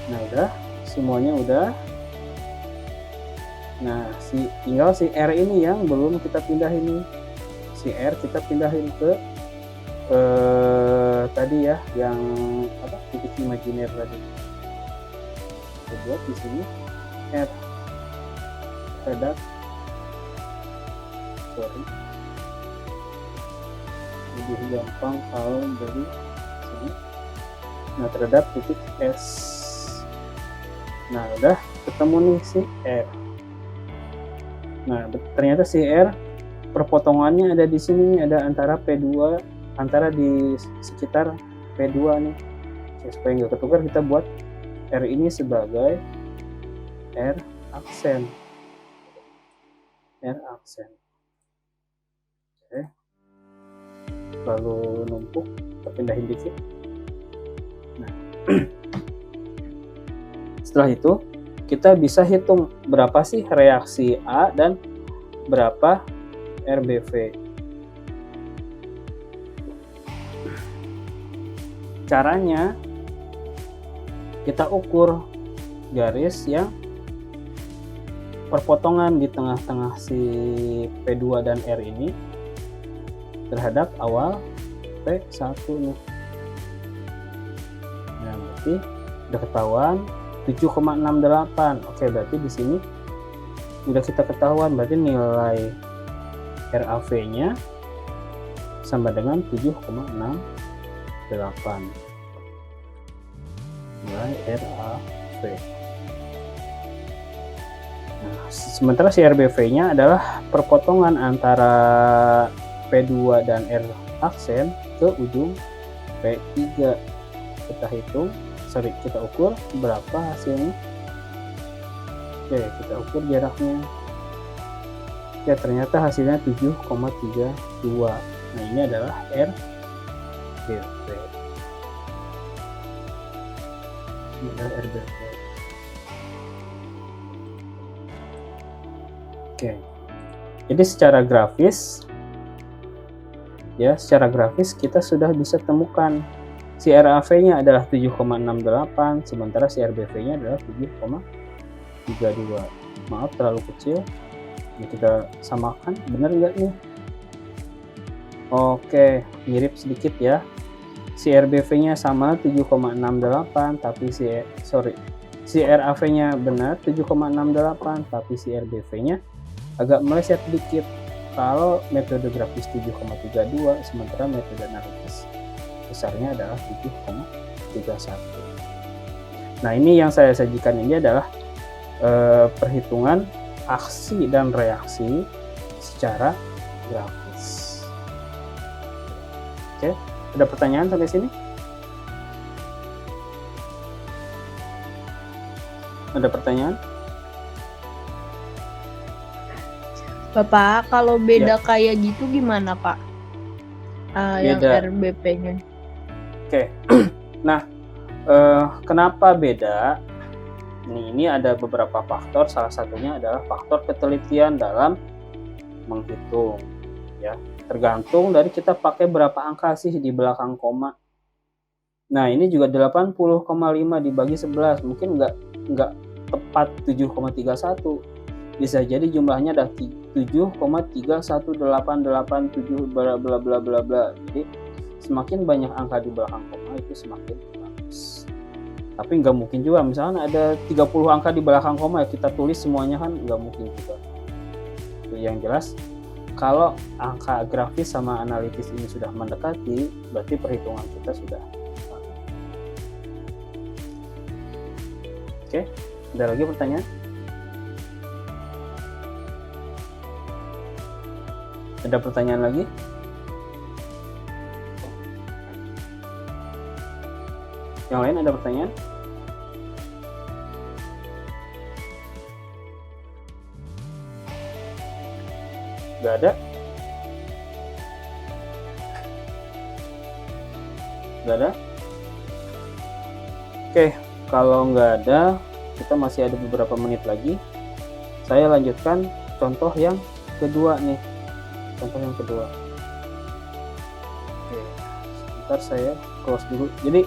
Nah, udah, semuanya udah. Nah, tinggal si R ini yang belum kita pindahin nih. Si R kita pindahin ke tadi ya, yang apa, titik imajiner tadi. Kita buat di sini R terhadap lebih gampang kalau dari sini. Nah, terhadap titik S. Nah, udah ketemu nih si R. Nah, ternyata si R perpotongannya ada di sini, ada antara P2, antara di sekitar P2 nih. Oke, supaya nggak ketukar, kita buat R ini sebagai R aksen. R aksen. Oke. Lalu numpuk, kita pindahin dikit. Nah, setelah itu kita bisa hitung berapa sih reaksi A dan berapa RBV. Caranya kita ukur garis yang perpotongan di tengah-tengah si P2 dan R ini terhadap awal P1 nih. Nah, berarti udah ketahuan 7,68. Oke, berarti di sini udah kita ketahuan, berarti nilai RAV-nya sama dengan 7,68. Nilai RAV. Nah, sementara si RBV-nya adalah perpotongan antara P2 dan R aksen ke ujung P3. Kita ukur berapa hasilnya. Oke, kita ukur jaraknya. Ya, ternyata hasilnya 7,32. Nah, ini adalah RBV. Ini adalah RBV. Oke. Jadi secara grafis kita sudah bisa temukan Si RAV-nya adalah 7,68, sementara si RBV-nya adalah 7,32. Maaf terlalu kecil. Ini kita samakan, benar nggak nih? Oke, mirip sedikit ya. Si RBV-nya sama 7,68, tapi si RAV-nya benar 7,68, tapi si RBV-nya agak meleset dikit. Kalau metode grafis 7,32, sementara metode analitis besarnya adalah 7,31. Nah, ini yang saya sajikan ini adalah perhitungan aksi dan reaksi secara grafis. Oke, ada pertanyaan sampai sini? Ada pertanyaan? Bapak, kalau beda kayak gitu gimana, Pak? Yang Beda. RBP-nya. Oke, nah kenapa beda? Ini ada beberapa faktor. Salah satunya adalah faktor ketelitian dalam menghitung. Ya, tergantung dari kita pakai berapa angka sih di belakang koma. Nah, ini juga 80,5 dibagi 11, mungkin nggak tepat 7,31. Bisa jadi jumlahnya ada 7,31887 bla bla bla bla bla. Jadi semakin banyak angka di belakang koma itu semakin bagus. Tapi nggak mungkin juga misalnya ada 30 angka di belakang koma ya kita tulis semuanya, kan nggak mungkin juga. Itu yang jelas, kalau angka grafis sama analitis ini sudah mendekati, berarti perhitungan kita sudah. Oke, ada lagi pertanyaan? Ada pertanyaan lagi? Yang lain ada pertanyaan? Gak ada? Gak ada? Oke, kalau nggak ada, kita masih ada beberapa menit lagi. Saya lanjutkan contoh yang kedua nih. Contoh yang kedua. Oke, sebentar saya close dulu. Jadi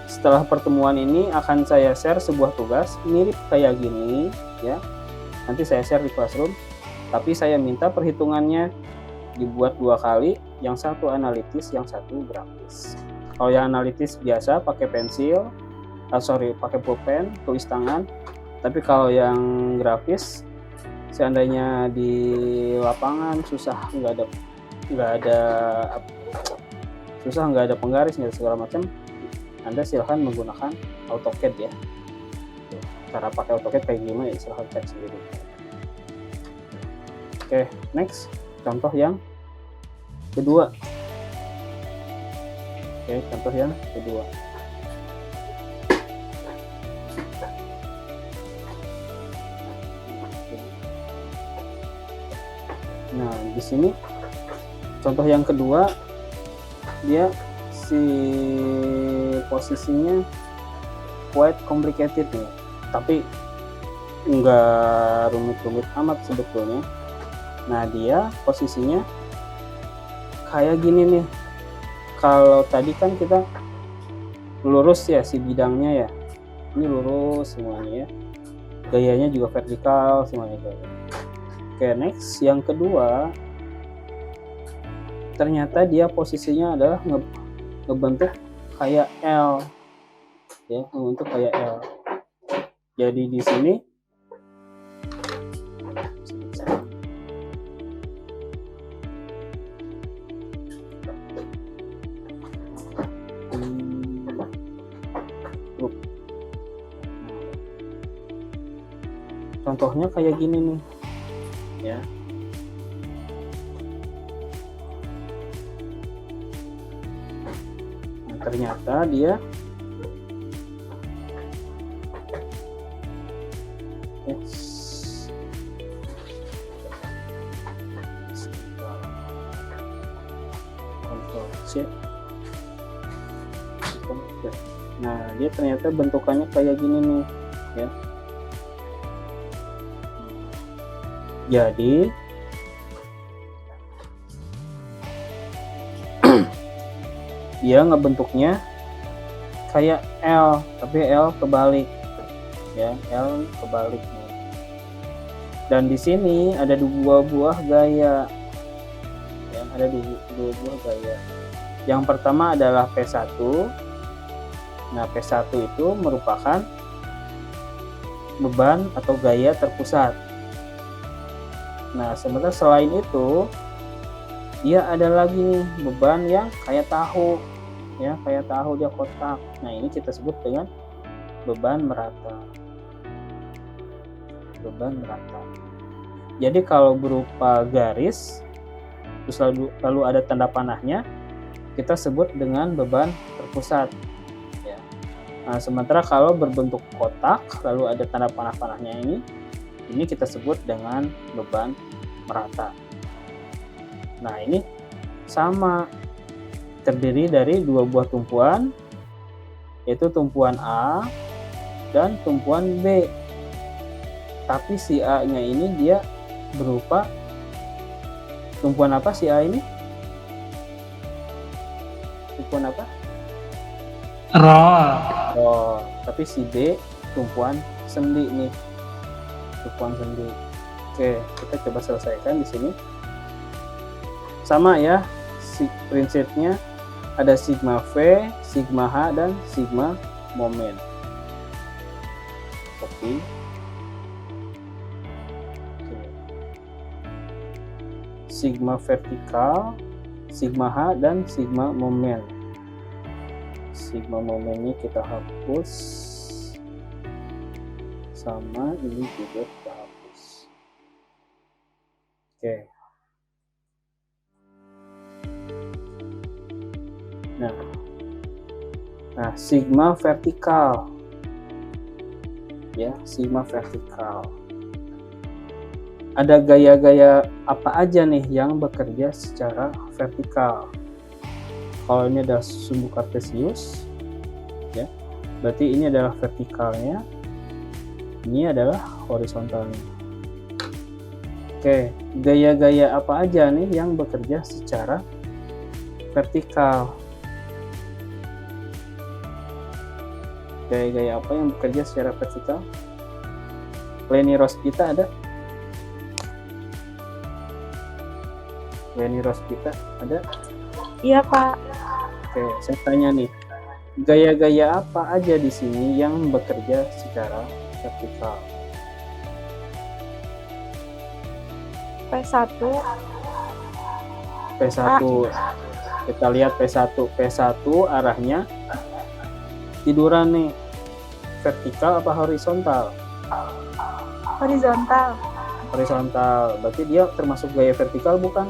setelah pertemuan ini akan saya share sebuah tugas mirip kayak gini ya. Nanti saya share di Classroom, tapi saya minta perhitungannya dibuat 2 kali, yang satu analitis, yang satu grafis. Kalau yang analitis biasa pakai pensil, pakai pulpen, tulis tangan. Tapi kalau yang grafis, seandainya di lapangan susah, nggak ada penggaris, nggak ada segala macam, Anda silahkan menggunakan AutoCAD ya. Cara pakai AutoCAD kayak gimana ya, silahkan cek sendiri. Oke, next contoh yang kedua. Oke, contoh yang kedua. Nah, di sini contoh yang kedua, dia si posisinya quite complicated nih, tapi nggak rumit-rumit amat sebetulnya. Nah, dia posisinya kayak gini nih. Kalau tadi kan kita lurus ya si bidangnya ya, ini lurus semuanya ya, gayanya juga vertikal semuanya gaya. Oke, next yang kedua, ternyata dia posisinya adalah ngebentuk kayak L ya, ngebentuk kayak L. Jadi di sini contohnya kayak gini nih ya. Nah, ternyata dia Ctrl C. Nah, dia ternyata bentukannya kayak gini nih ya. Jadi dia ngebentuknya kayak L, tapi L kebalik ya, L kebalik nih. Dan di sini ada dua buah gaya ya, ada dua buah gaya. Yang pertama adalah P1. Nah, P1 itu merupakan beban atau gaya terpusat. Nah, sementara selain itu dia ada lagi nih beban yang kayak tahu ya, kayak tahu dia kotak. Nah, ini kita sebut dengan beban merata. Beban merata. Jadi kalau berupa garis terus lalu ada tanda panahnya, kita sebut dengan beban terpusat ya. Nah, sementara kalau berbentuk kotak lalu ada tanda panah-panahnya ini kita sebut dengan beban merata. Nah, ini sama, terdiri dari dua buah tumpuan, yaitu tumpuan A dan tumpuan B. Tapi si A-nya ini dia berupa tumpuan apa si A ini? Tumpuan apa? Roll. Tapi si B tumpuan sendi nih. Tumpuan sendi. Oke, kita coba selesaikan di sini. Sama ya, prinsipnya ada sigma V, sigma H, dan sigma momen. Oke. Sigma vertikal, sigma H, dan sigma momen. Sigma momennya kita hapus, sama ini juga kita hapus. Oke. Nah, sigma vertikal ya, sigma vertikal. Ada gaya-gaya apa aja nih yang bekerja secara vertikal? Kalau ini adalah sumbu kartesius ya, berarti ini adalah vertikalnya, ini adalah horizontalnya. Oke, gaya-gaya apa aja nih yang bekerja secara vertikal? Gaya-gaya apa yang bekerja secara vertikal? Leni Rospita ada? Leni Rospita ada? Iya, Pak. Oke, saya tanya nih, gaya-gaya apa aja di sini yang bekerja secara vertikal? P1. P1. Kita lihat P1. P1 arahnya tiduran nih. Vertikal apa horizontal? Horizontal. Horizontal. Berarti dia termasuk gaya vertikal bukan?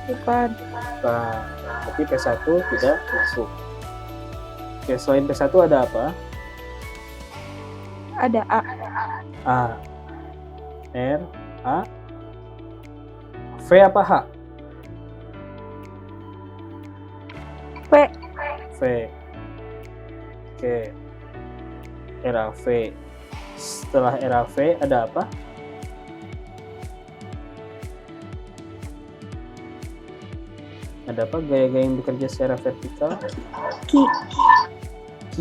Bukan. Bukan. Berarti P1 tidak masuk. Oke, selain P1 ada apa? Ada A. A. R. A. V apa H? P. V. Oke. RAV. Setelah RAV ada apa? Ada apa gaya-gaya yang bekerja secara vertikal? Q. Q.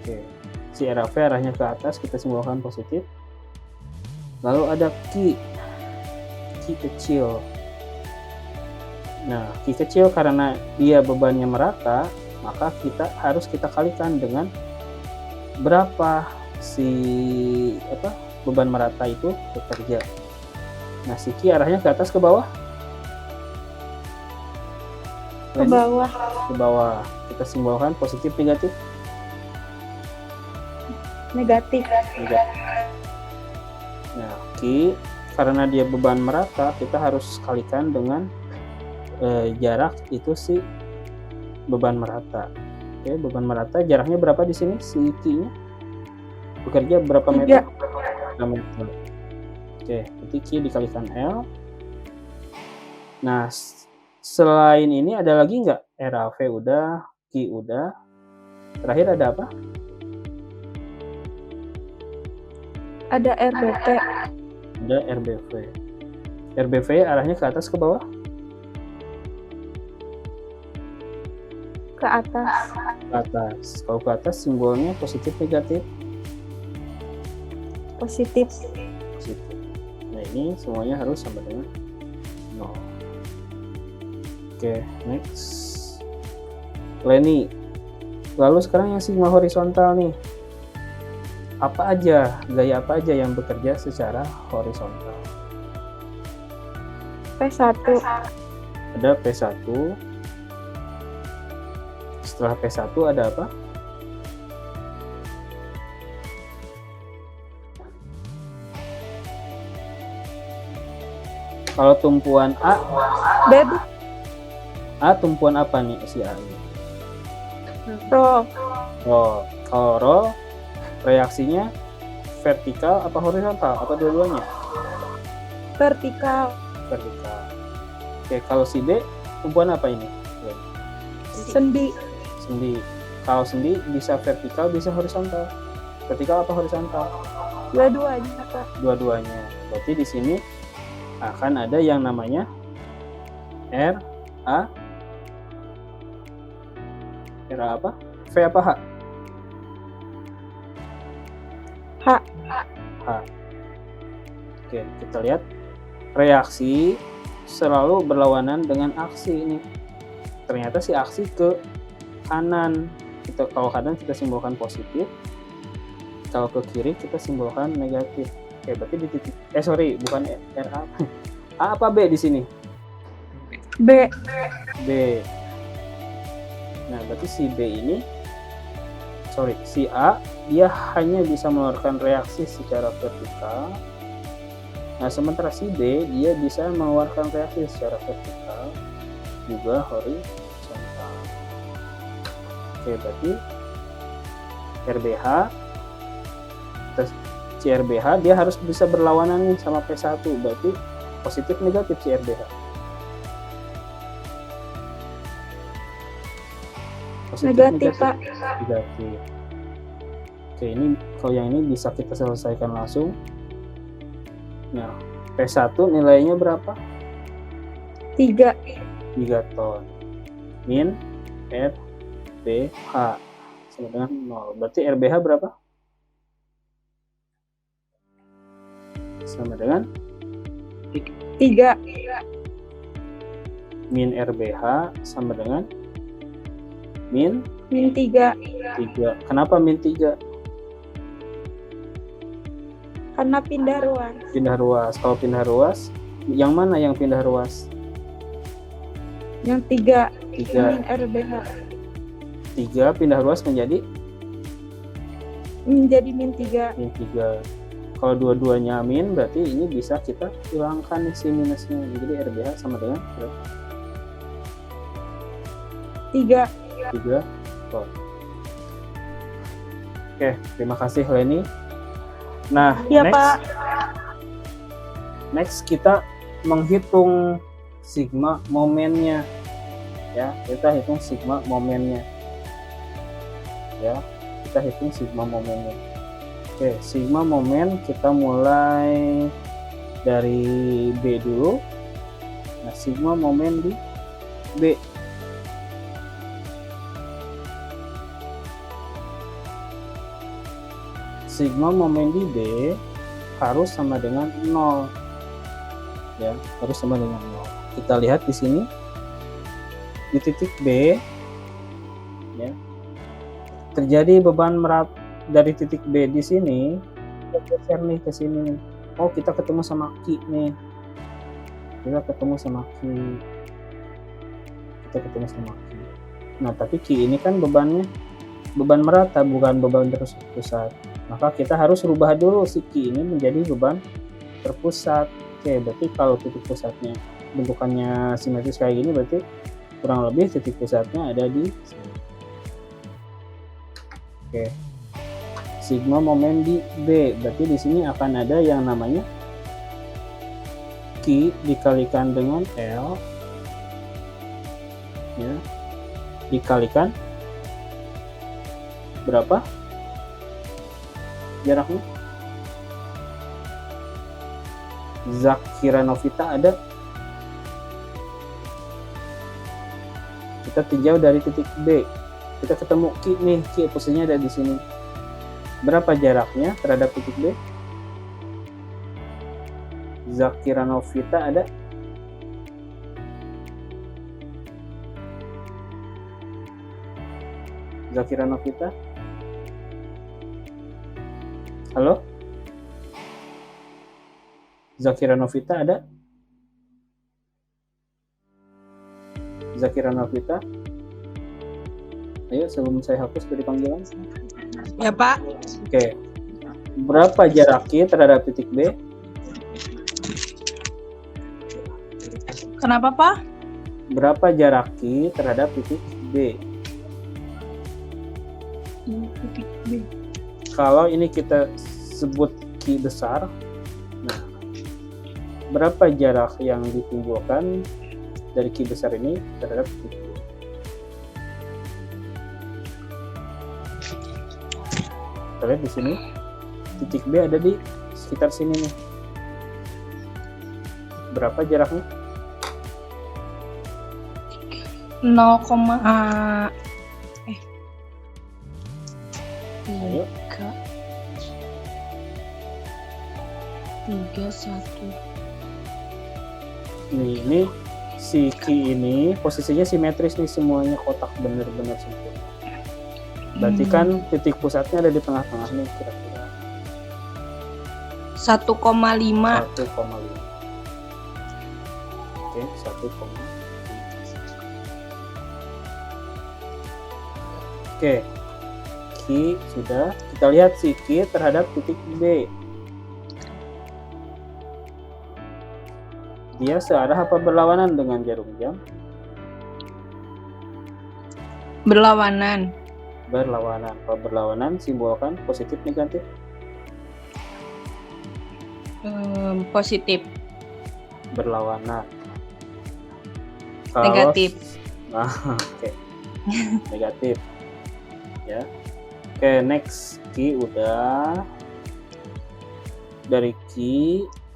Oke. Si RAV arahnya ke atas, kita simbolkan positif. Lalu ada Q. Q kecil. Nah, Q kecil karena dia bebannya merata, maka harus kita kalikan dengan berapa si beban merata itu bekerja. Nah, si Q arahnya ke atas ke bawah? Ke bawah. Ke bawah. Kita simbolkan positif negatif? Negatif. Negatif. Nah, Q karena dia beban merata, kita harus kalikan dengan jarak itu si beban merata. Oke, beban merata jaraknya berapa di sini si Q-nya? Bekerja berapa meter? 3 meter. Oke, berarti Q dikalikan L. Nah, selain ini ada lagi nggak? RAV udah, Q udah. Terakhir ada apa? Ada RBP. Ada RBV. RBV arahnya ke atas ke bawah? ke atas. Ke atas. Kalau ke atas simbolnya positif negatif? Positif. Positif. Nah ini semuanya harus sama dengan 0. Oke, next. Leni. Lalu sekarang yang sigma horizontal nih. Apa aja, gaya apa aja yang bekerja secara horizontal? P1. Ada P1. Setelah P1 ada apa? Kalau tumpuan A, B. A tumpuan apa nih si A ini? Rho. Rho. Kalau rho reaksinya vertikal apa horizontal? Apa dua-duanya? Vertikal. Vertikal. Oke, kalau si B tumpuan apa ini? Sendi. Sendi. Kalau sendi bisa vertikal bisa horizontal. Vertikal apa horizontal? Dua-duanya, Kak. Dua-duanya. Berarti di sini akan ada yang namanya R A apa? V apa H? H. H. Oke, kita lihat reaksi selalu berlawanan dengan aksi ini. Ternyata si aksi ke kanan. Kalau kanan kita simbolkan positif. Kalau ke kiri kita simbolkan negatif. Oke, berarti di titik bukan RA. A apa B di sini? B. B. Nah, berarti si B ini si A dia hanya bisa mengeluarkan reaksi secara vertikal. Nah, sementara si B dia bisa mengeluarkan reaksi secara vertikal juga horizontal. Oke, berarti RBH CRBH dia harus bisa berlawanan nih sama P1, berarti positif negatif CRBH. Positif, Negatif, Pak. Negatif. Oke, ini kalau yang ini bisa kita selesaikan langsung. Nah, P1 nilainya berapa? 3. 3 ton. Min RBH sama dengan 0. Berarti RBH berapa? Sama dengan 3. min RBH sama dengan min Min 3. 3. Kenapa min 3? Karena pindah ruas. Pindah ruas. Kalau pindah ruas, yang mana yang pindah ruas? Yang 3. 3. Min RBH. 3 pindah ruas menjadi Min 3. min 3. Kalau dua-duanya min, berarti ini bisa kita hilangkan nih si minusnya. Jadi RBH sama dengan 3. 3 ton. Oke, terima kasih Leni. Nah, Iya, Pak. Next kita menghitung sigma momennya. Ya, kita hitung sigma momennya. Ya, kita hitung sigma momennya. Oke, sigma momen kita mulai dari B dulu. Nah, sigma momen di B. Sigma momen di B harus sama dengan 0. Ya, harus sama dengan 0. Kita lihat di sini di titik B ya. Terjadi beban dari titik B di sini bergeser nih ke sini nih. Oh, kita ketemu sama Q nih. Kita ketemu sama Q. Nah, tapi Q ini kan beban merata, bukan beban terpusat. Maka kita harus rubah dulu si Q ini menjadi beban terpusat. Oke, berarti kalau titik pusatnya bentukannya simetris kayak gini, berarti kurang lebih titik pusatnya ada di sini. Oke. Sigma momen di B, berarti di sini akan ada yang namanya Q dikalikan dengan L ya, dikalikan berapa jaraknya? Zakira Novita ada? Kita tinjau dari titik B. Kita ketemu Q nih, Q posisinya ada di sini. Berapa jaraknya terhadap titik B? Zakira Novita ada? Zakira Novita? Halo? Zakira Novita ada? Zakira Novita? Ayo sebelum saya hapus dari panggilan. Ya Pak. Oke. Berapa jarak Q terhadap titik B? Kenapa Pak? Berapa jarak Q terhadap titik B? Titik B. Kalau ini kita sebut Q besar, nah, berapa jarak yang ditimbulkan dari Q besar ini terhadap titik B? Kita lihat di sini, titik B ada di sekitar sini nih. Berapa jaraknya? 0, Ayo. 3, 1. Ini si Q ini posisinya simetris nih, semuanya kotak bener-bener sempurna. Berarti kan titik pusatnya ada di tengah-tengah nih kira-kira 1,5. 1,5. Oke, 1,5. Oke, Q sudah. Kita lihat si Q terhadap titik B. Dia searah apa berlawanan dengan jarum jam? Berlawanan. Berlawanan. Kalau berlawanan simbolkan positif negatif. Positif. Berlawanan. Kalau- Negatif. Nah, oke. Negatif. Ya. Oke, next Q udah. Dari Q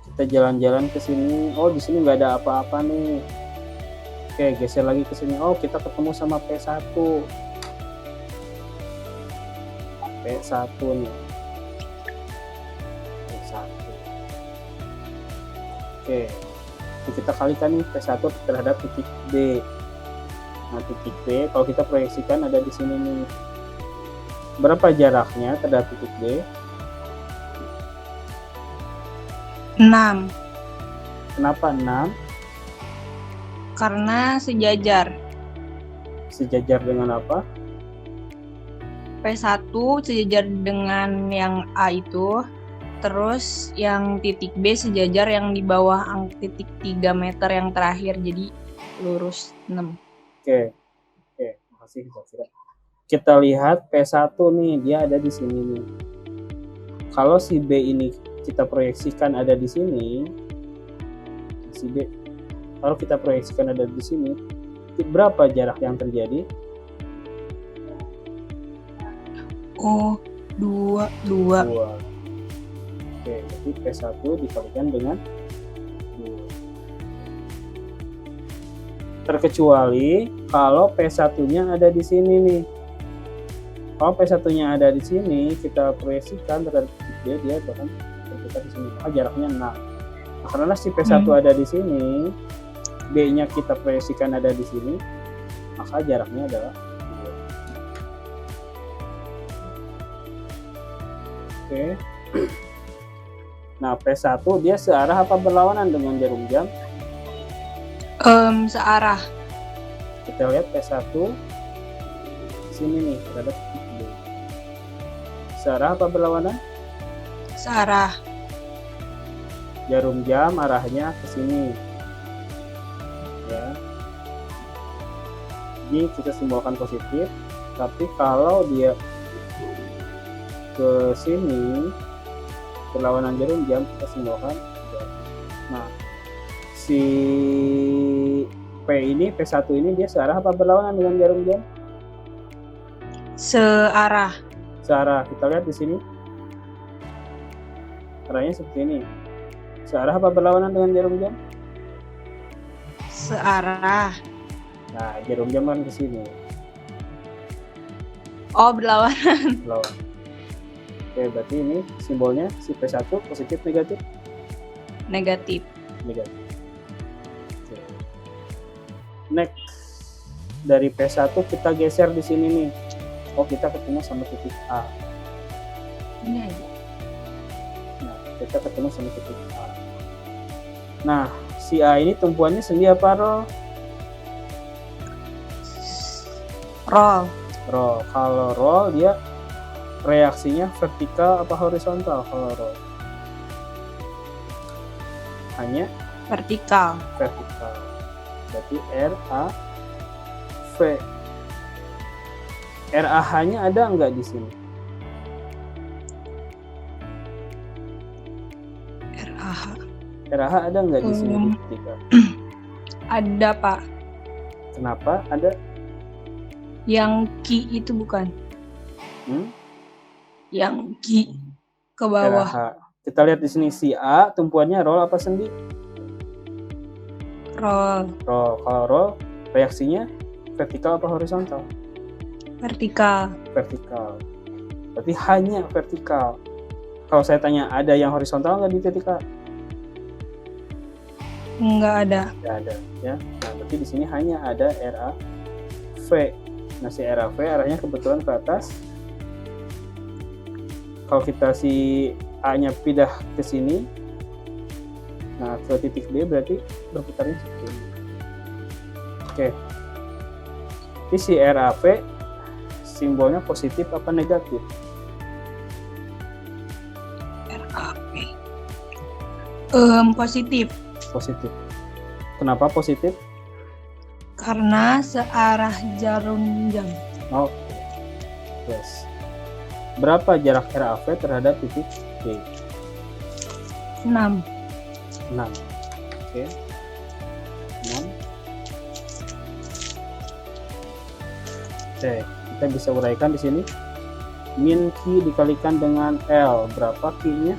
kita jalan-jalan ke sini. Oh, di sini nggak ada apa-apa nih. Oke, geser lagi ke sini. Oh, kita ketemu sama P1. P1 nih. P1. Oke. Ini kita kalikan nih P1 terhadap titik B. Nah, titik B kalau kita proyeksikan ada di sini nih. Berapa jaraknya terhadap titik B? 6. Kenapa 6? Karena sejajar. Sejajar dengan apa? P1 sejajar dengan yang A itu. Terus yang titik B sejajar yang di bawah titik 3 meter yang terakhir. Jadi lurus 6. Oke. Makasih Zakira. Kita lihat P1 nih, dia ada di sini nih. Kalau si B ini kita proyeksikan ada di sini, si B, kalau kita proyeksikan ada di sini, berapa jarak yang terjadi? Oh, 2. 2. Oke, jadi P1 dikalikan dengan 2. Terkecuali kalau P1-nya ada di sini nih. Kalau P1-nya ada di sini, kita proyeksikan terhadap titik B, dia bahkan terdekat di sini. Maka jaraknya 6. Nah, karena si P1 ada di sini, B-nya kita proyeksikan ada di sini, maka jaraknya adalah 2. Oke. Nah, P1 dia searah apa berlawanan dengan jarum jam? Searah. Kita lihat P1 sini nih terhadap titik B. Searah apa berlawanan? Searah. Jarum jam arahnya ke sini. Ya. Jadi kita simbolkan positif, tapi kalau dia ke sini berlawanan jarum jam kita simbolkan negatif. Nah, si P ini P1 ini dia searah apa berlawanan dengan jarum jam? Searah. Searah. Kita lihat di sini. Arahnya seperti ini. Searah apa berlawanan dengan jarum jam? Searah. Nah, jarum jam kan ke sini. Oh, berlawan. Lawan. Oke, berarti ini simbolnya si P1 positif negatif? Negatif. Negatif. Oke. Next, dari P1 kita geser di sini nih. Oh, kita ketemu sama titik A. Ini aja. Nah, kita ketemu sama titik A. Nah, si A ini tumpuannya sendi apa roll? Roll. Roll. Kalau roll dia reaksinya vertikal apa horizontal kalau roll? Hanya Vertikal. vertikal. Berarti RAV. RAH-nya ada nggak di sini? RAH. RAH ada nggak di sini? Hmm. Di tiga? Ada, Pak. Kenapa ada? Yang ki itu bukan. Hmm? Yang ki ke bawah. RAH. Kita lihat di sini si A tumpuannya roll apa sendi? Roll. Roll. Kalau roll reaksinya vertikal apa horizontal? Vertikal. Vertikal. Berarti hanya vertikal. Kalau saya tanya ada yang horizontal nggak di titik A? Nggak ada. Nggak ada, ya. Nah, berarti di sini hanya ada RAV. Nah, si RAV arahnya kebetulan ke atas. Kalau kita si A-nya pindah ke sini, nah ke titik B berarti berputarnya seperti ini. Oke. Ini si RAV simbolnya positif apa negatif? RAP. Positif. Positif. Kenapa positif? Karena searah jarum jam. Oh, yes. Berapa jarak RAV terhadap titik B? 6. 6. Oke. 6. Oke, kita bisa uraikan di sini. Min Q dikalikan dengan L, berapa Q-nya?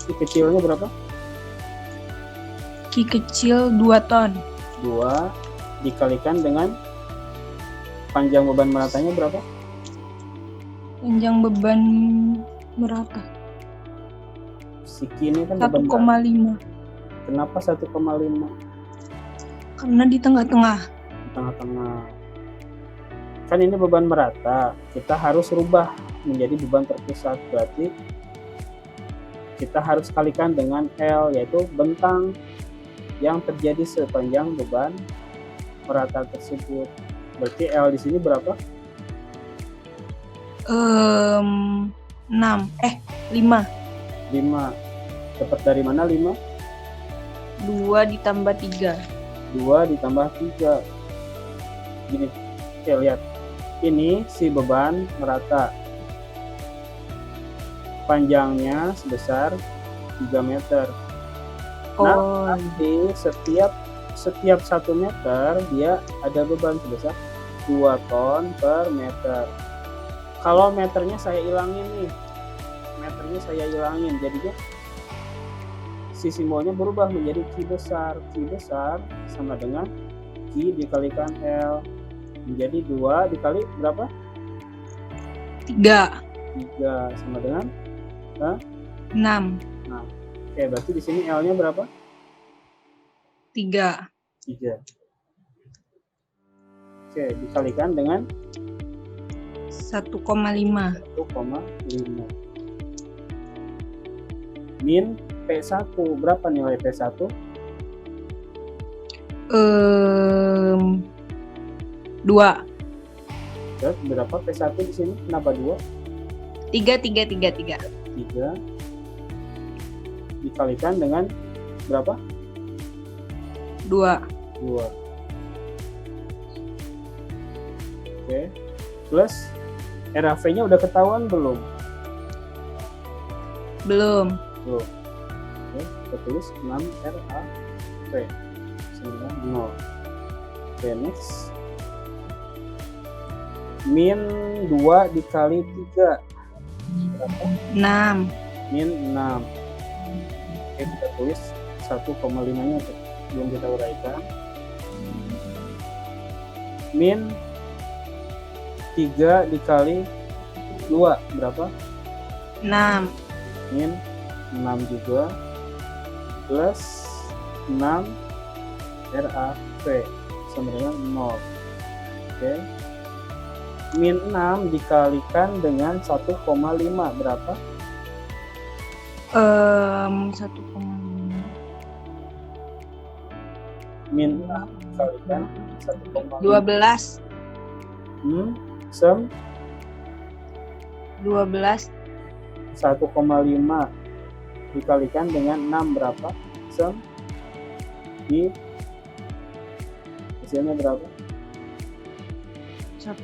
Q kecilnya berapa? Ki kecil 2 ton. 2 dikalikan dengan panjang beban meratanya berapa? Panjang beban merata. Si Q ini kan beban berat. 1,5. Kenapa 1,5? Karena di tengah-tengah. Di tengah-tengah. Kan ini beban merata, kita harus rubah menjadi beban terpusat. Berarti kita harus kalikan dengan L, yaitu bentang yang terjadi sepanjang beban merata tersebut. Berarti L di sini berapa? 6. 5. 5. Dapat dari mana 5? 2 ditambah 3. 2 ditambah 3. Gini, oke lihat. Ini si beban merata. Panjangnya sebesar 3 meter. Nah, Oh, nanti setiap 1 meter dia ada beban sebesar 2 ton per meter. Kalau meternya saya ilangin nih, jadinya si simbolnya berubah menjadi Q besar. Q besar sama dengan Q dikalikan L, menjadi 2 dikali berapa? 3. 3 sama dengan 6. oke, berarti di sini L-nya berapa? 3. 3. Oke, dikalikan dengan 1,5. 1,5. Min P1, berapa nilai P1? 2. Terus berapa P1 di sini? Kenapa 2? 3. 3 dikalikan dengan berapa? 2. 2. Oke. Plus RAV-nya udah ketahuan belum? Belum. Belum. Oke, kita tulis 6 RAV 90. Oke, next. Min 2 dikali 3 berapa? 6. Min 6. Oke, kita tulis 1,5 nya belum kita uraikan. min 3 dikali 2 berapa? 6. Min 6 juga plus 6 RAV sama dengan 0. Oke. Min 6 dikalikan dengan 1,5 berapa? 1,5. Min 6 dikalikan 1,5. 12. Sem 12. 1,5 dikalikan dengan 6 berapa? Sem di hasilnya berapa? 1,5.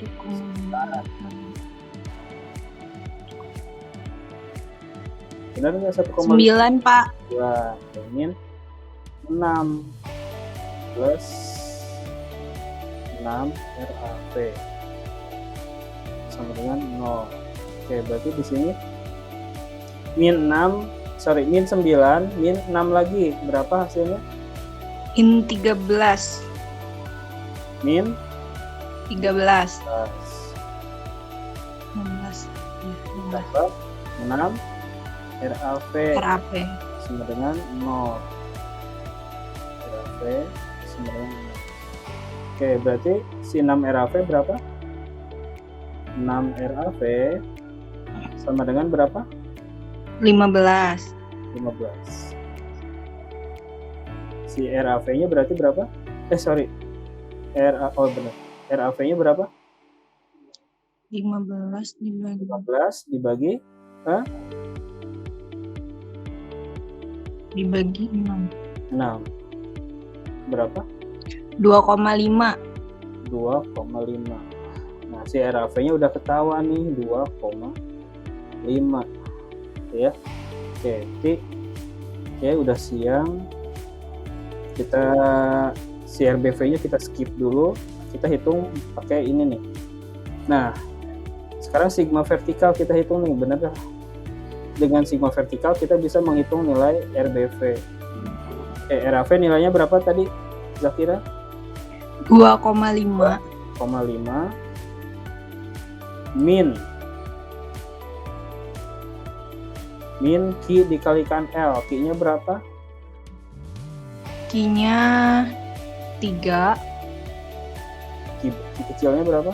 Benar nggak 1,5? 9, Pak. Wah, min 6 plus 6 RAV sama dengan 0. Oke, berarti di sini min 9, min 6 lagi berapa hasilnya? In 13. Min 13. 16 16. tambah 6 RAV RAP. sama dengan 0. RAV sama dengan 0. Oke, berarti si 6 RAV berapa? 6 RAV sama dengan berapa? 15. 15. Si RAV-nya berarti berapa? Oh benar. RAV-nya berapa? 15 dibagi 15 dibagi dibagi 6. 6. Berapa? 2,5. 2,5. Nah, si RAV-nya udah ketahuan nih, 2,5. Ya. Oke, udah siang. Kita si RBV-nya kita skip dulu. Kita hitung pakai ini nih. Nah, sekarang sigma vertikal kita hitung nih, bener gak? Dengan sigma vertikal kita bisa menghitung nilai RBV. RAV nilainya berapa tadi, Zakira? 2,5. 0,5 min Q dikalikan L. Q-nya berapa? Q-nya 3. Q kecilnya berapa?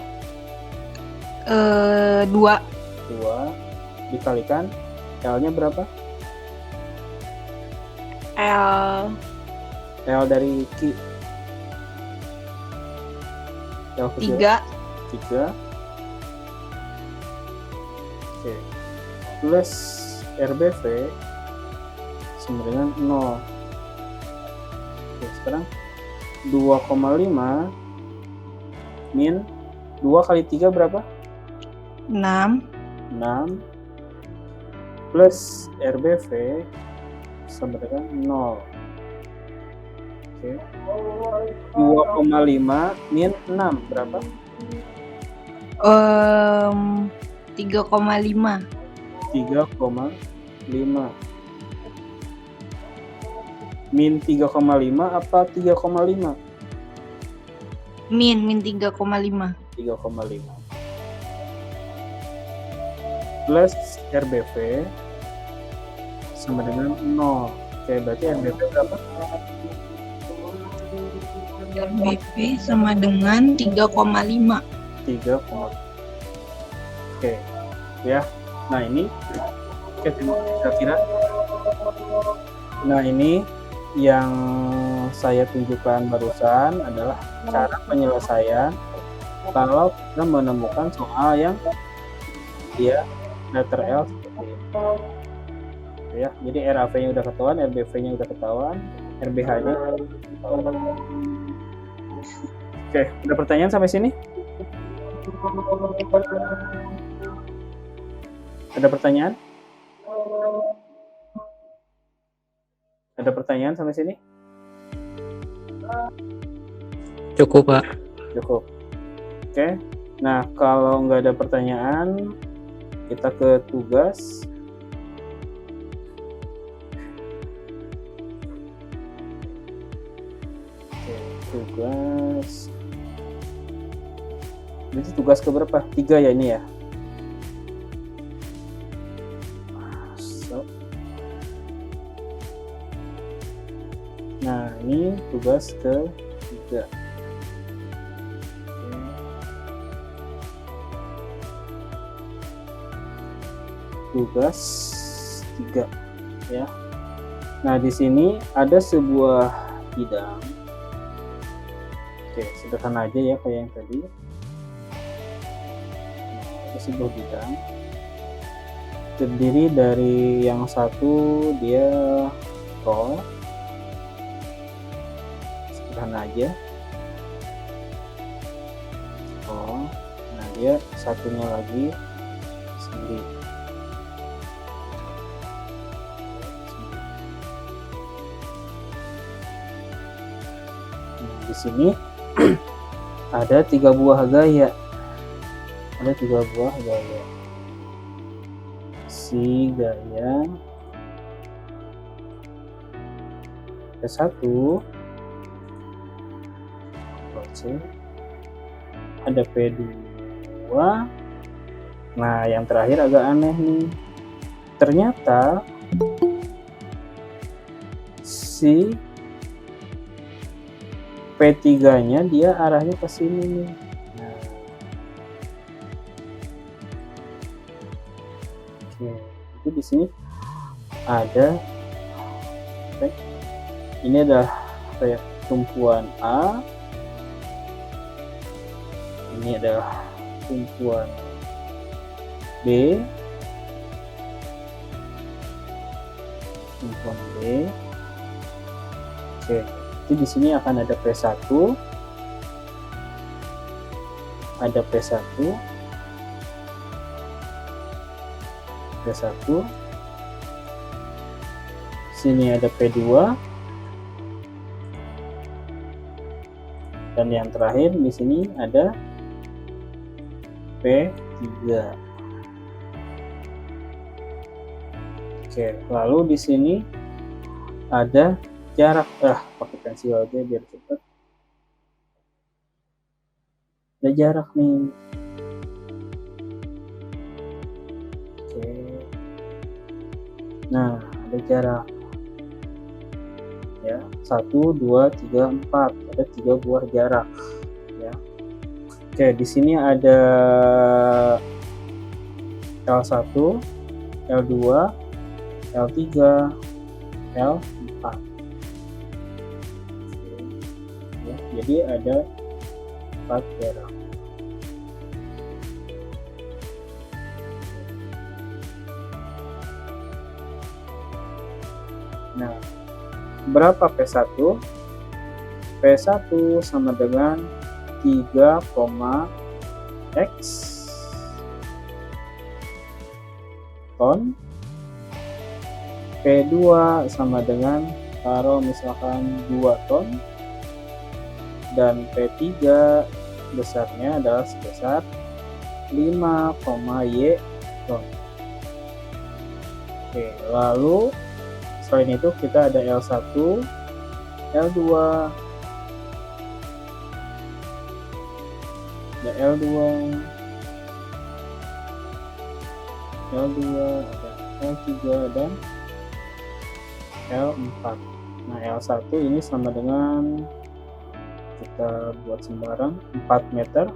2. 2 dikalikan L-nya berapa? L dari Q. L kecil 3. 3. Oke. Plus RBV sama dengan 0. Oke, sekarang 2,5 min 2 kali 3 berapa? 6. 6 plus RBV sama dengan 0. Oke. 2,5 min 6 berapa? 3,5. 3,5. Min 3,5 apa 3,5? Min 3,5. 3,5. Plus RBV sama dengan 0. Oke, berarti RBV berapa? RBV sama dengan 3,5. 3,5. Oke, ya. Nah ini, kira-kira. Nah ini yang saya tunjukkan barusan adalah cara penyelesaian kalau kita menemukan soal yang dia letter L seperti ini. Ya, jadi RAV-nya udah ketahuan, RBV-nya udah ketahuan, RBH-nya ketahuan. Oke, ada pertanyaan sampai sini? Ada pertanyaan? Ada pertanyaan sampai sini? Cukup, Pak. Cukup. Oke. Nah, kalau nggak ada pertanyaan, kita ke tugas. Oke, tugas. Jadi tugas keberapa? 3 ya ini ya. Nah, ini tugas ke-3. Tugas 3 ya. Nah, di sini ada sebuah bidang. Oke, sederhana aja ya kayak yang tadi. Ada sebuah bidang terdiri dari yang satu dia roll, sederhana aja. Oh, nah dia satunya lagi sendiri. Nah, di sini ada 3 buah gaya. Ada 3 buah gaya. Si gaya P1, ada P2. Nah, yang terakhir agak aneh nih. Ternyata si P3-nya dia arahnya ke sini nih. Nah, oke, itu di sini ada ini adalah kayak tumpuan A, ini adalah tumpuan B, tumpuan B. Oke, jadi di sini akan ada P1, ada P1, P1, sini ada P2, dan yang terakhir di sini ada P3. Oke, lalu di sini ada jarak. Pakai pensil aja biar cepat. Ada jarak nih. Oke. Nah, ada jarak. Ya, 1, 2, 3, 4. Ada 3 buah jarak. Ya. Oke, di sini ada L1, L2, L3, L4. Ya, jadi ada 4 jarak. Nah, berapa P1? P1 sama dengan 3, X ton. P2 sama dengan taruh misalkan 2 ton, dan P3 besarnya adalah sebesar 5, Y ton. Oke, lalu selain itu kita ada L1, L2, ada L2, ada L3, dan L4. Nah, L1 ini sama dengan, kita buat sembarang, 4 meter.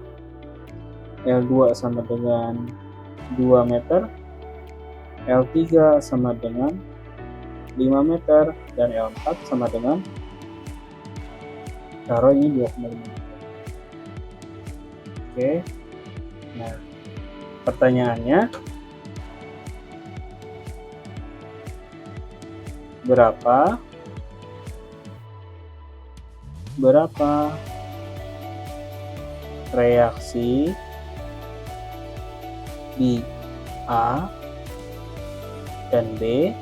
L2 sama dengan 2 meter. L3 sama dengan 5 meter. Dan L4 sama dengan, taruh ini 2,5 meter. Oke. Nah, pertanyaannya, berapa reaksi di A dan B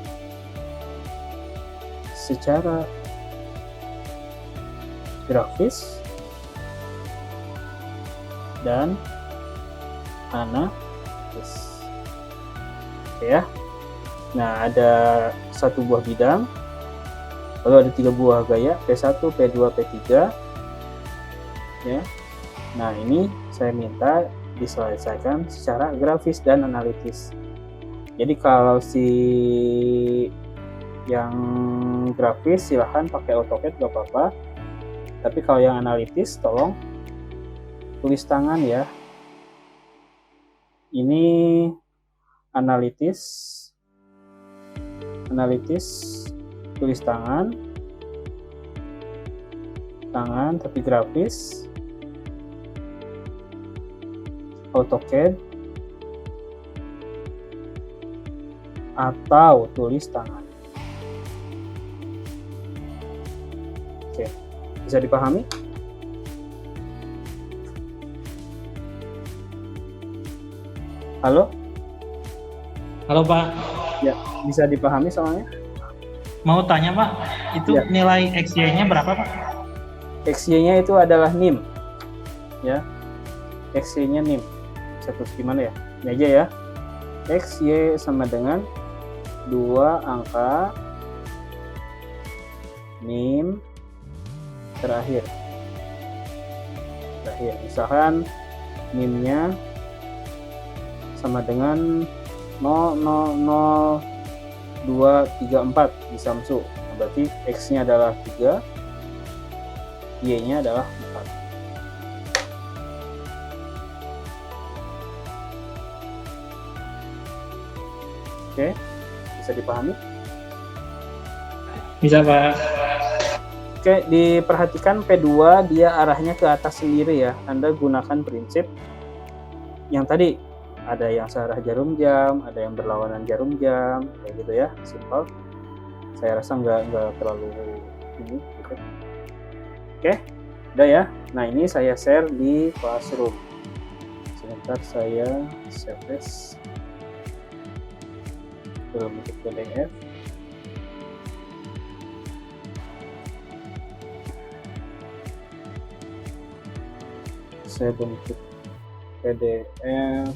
secara grafis dan analitis. Oke ya. Nah, ada 1 buah bidang, lalu ada 3 buah gaya, P1, P2, P3 ya. Nah, ini saya minta diselesaikan secara grafis dan analitis. Jadi kalau si yang grafis silahkan pakai AutoCAD gak apa-apa, tapi kalau yang analitis tolong tulis tangan ya. Ini analitis tulis tangan tapi grafis, AutoCAD atau tulis tangan. Oke, bisa dipahami? Halo? Halo Pak, Ya, bisa dipahami soalnya? mau tanya Pak, itu Ya. nilai XY-nya berapa Pak? XY-nya itu adalah NIM. Ya. XY-nya NIM. Satu gimana ya? Ini aja ya. XY sama dengan 2 angka NIM terakhir. Misalkan NIM-nya sama dengan 0,00234 di Samsung. Nah, berarti X-nya adalah 3, Y-nya adalah 4. Oke, bisa dipahami? Bisa Pak. Oke, diperhatikan P2 dia arahnya ke atas sendiri ya. Anda gunakan prinsip yang tadi, ada yang searah jarum jam, ada yang berlawanan jarum jam, kayak gitu ya, simpel. Saya rasa nggak terlalu ini gitu. Oke, udah ya. Nah, ini saya share di Classroom. Sebentar saya save as dalam bentuk PDF. Saya bentuk PDF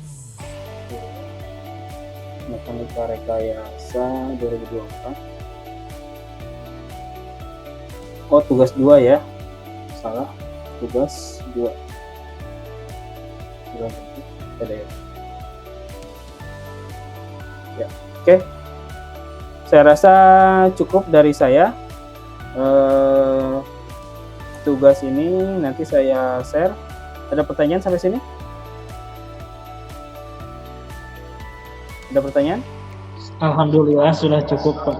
Mekanika Rekayasa 2024. Oh, tugas 2 ya, salah, tugas 2 dalam bentuk PDF ya. Oke, saya rasa cukup dari saya. Tugas ini nanti saya share. Ada pertanyaan sampai sini? Ada pertanyaan? Alhamdulillah sudah cukup Pak.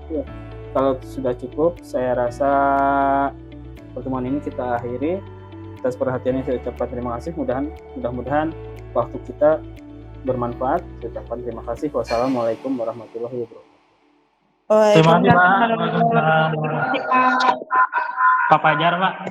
Ya. Kalau sudah cukup, saya rasa pertemuan ini kita akhiri. Atas perhatiannya saya ucapkan terima kasih. Mudah-mudahan waktu kita bermanfaat. Saya ucapkan terima kasih. Wassalamualaikum warahmatullahi wabarakatuh. Terima kasih Pak. Waalaikumsalam. Pak Fajar Pak.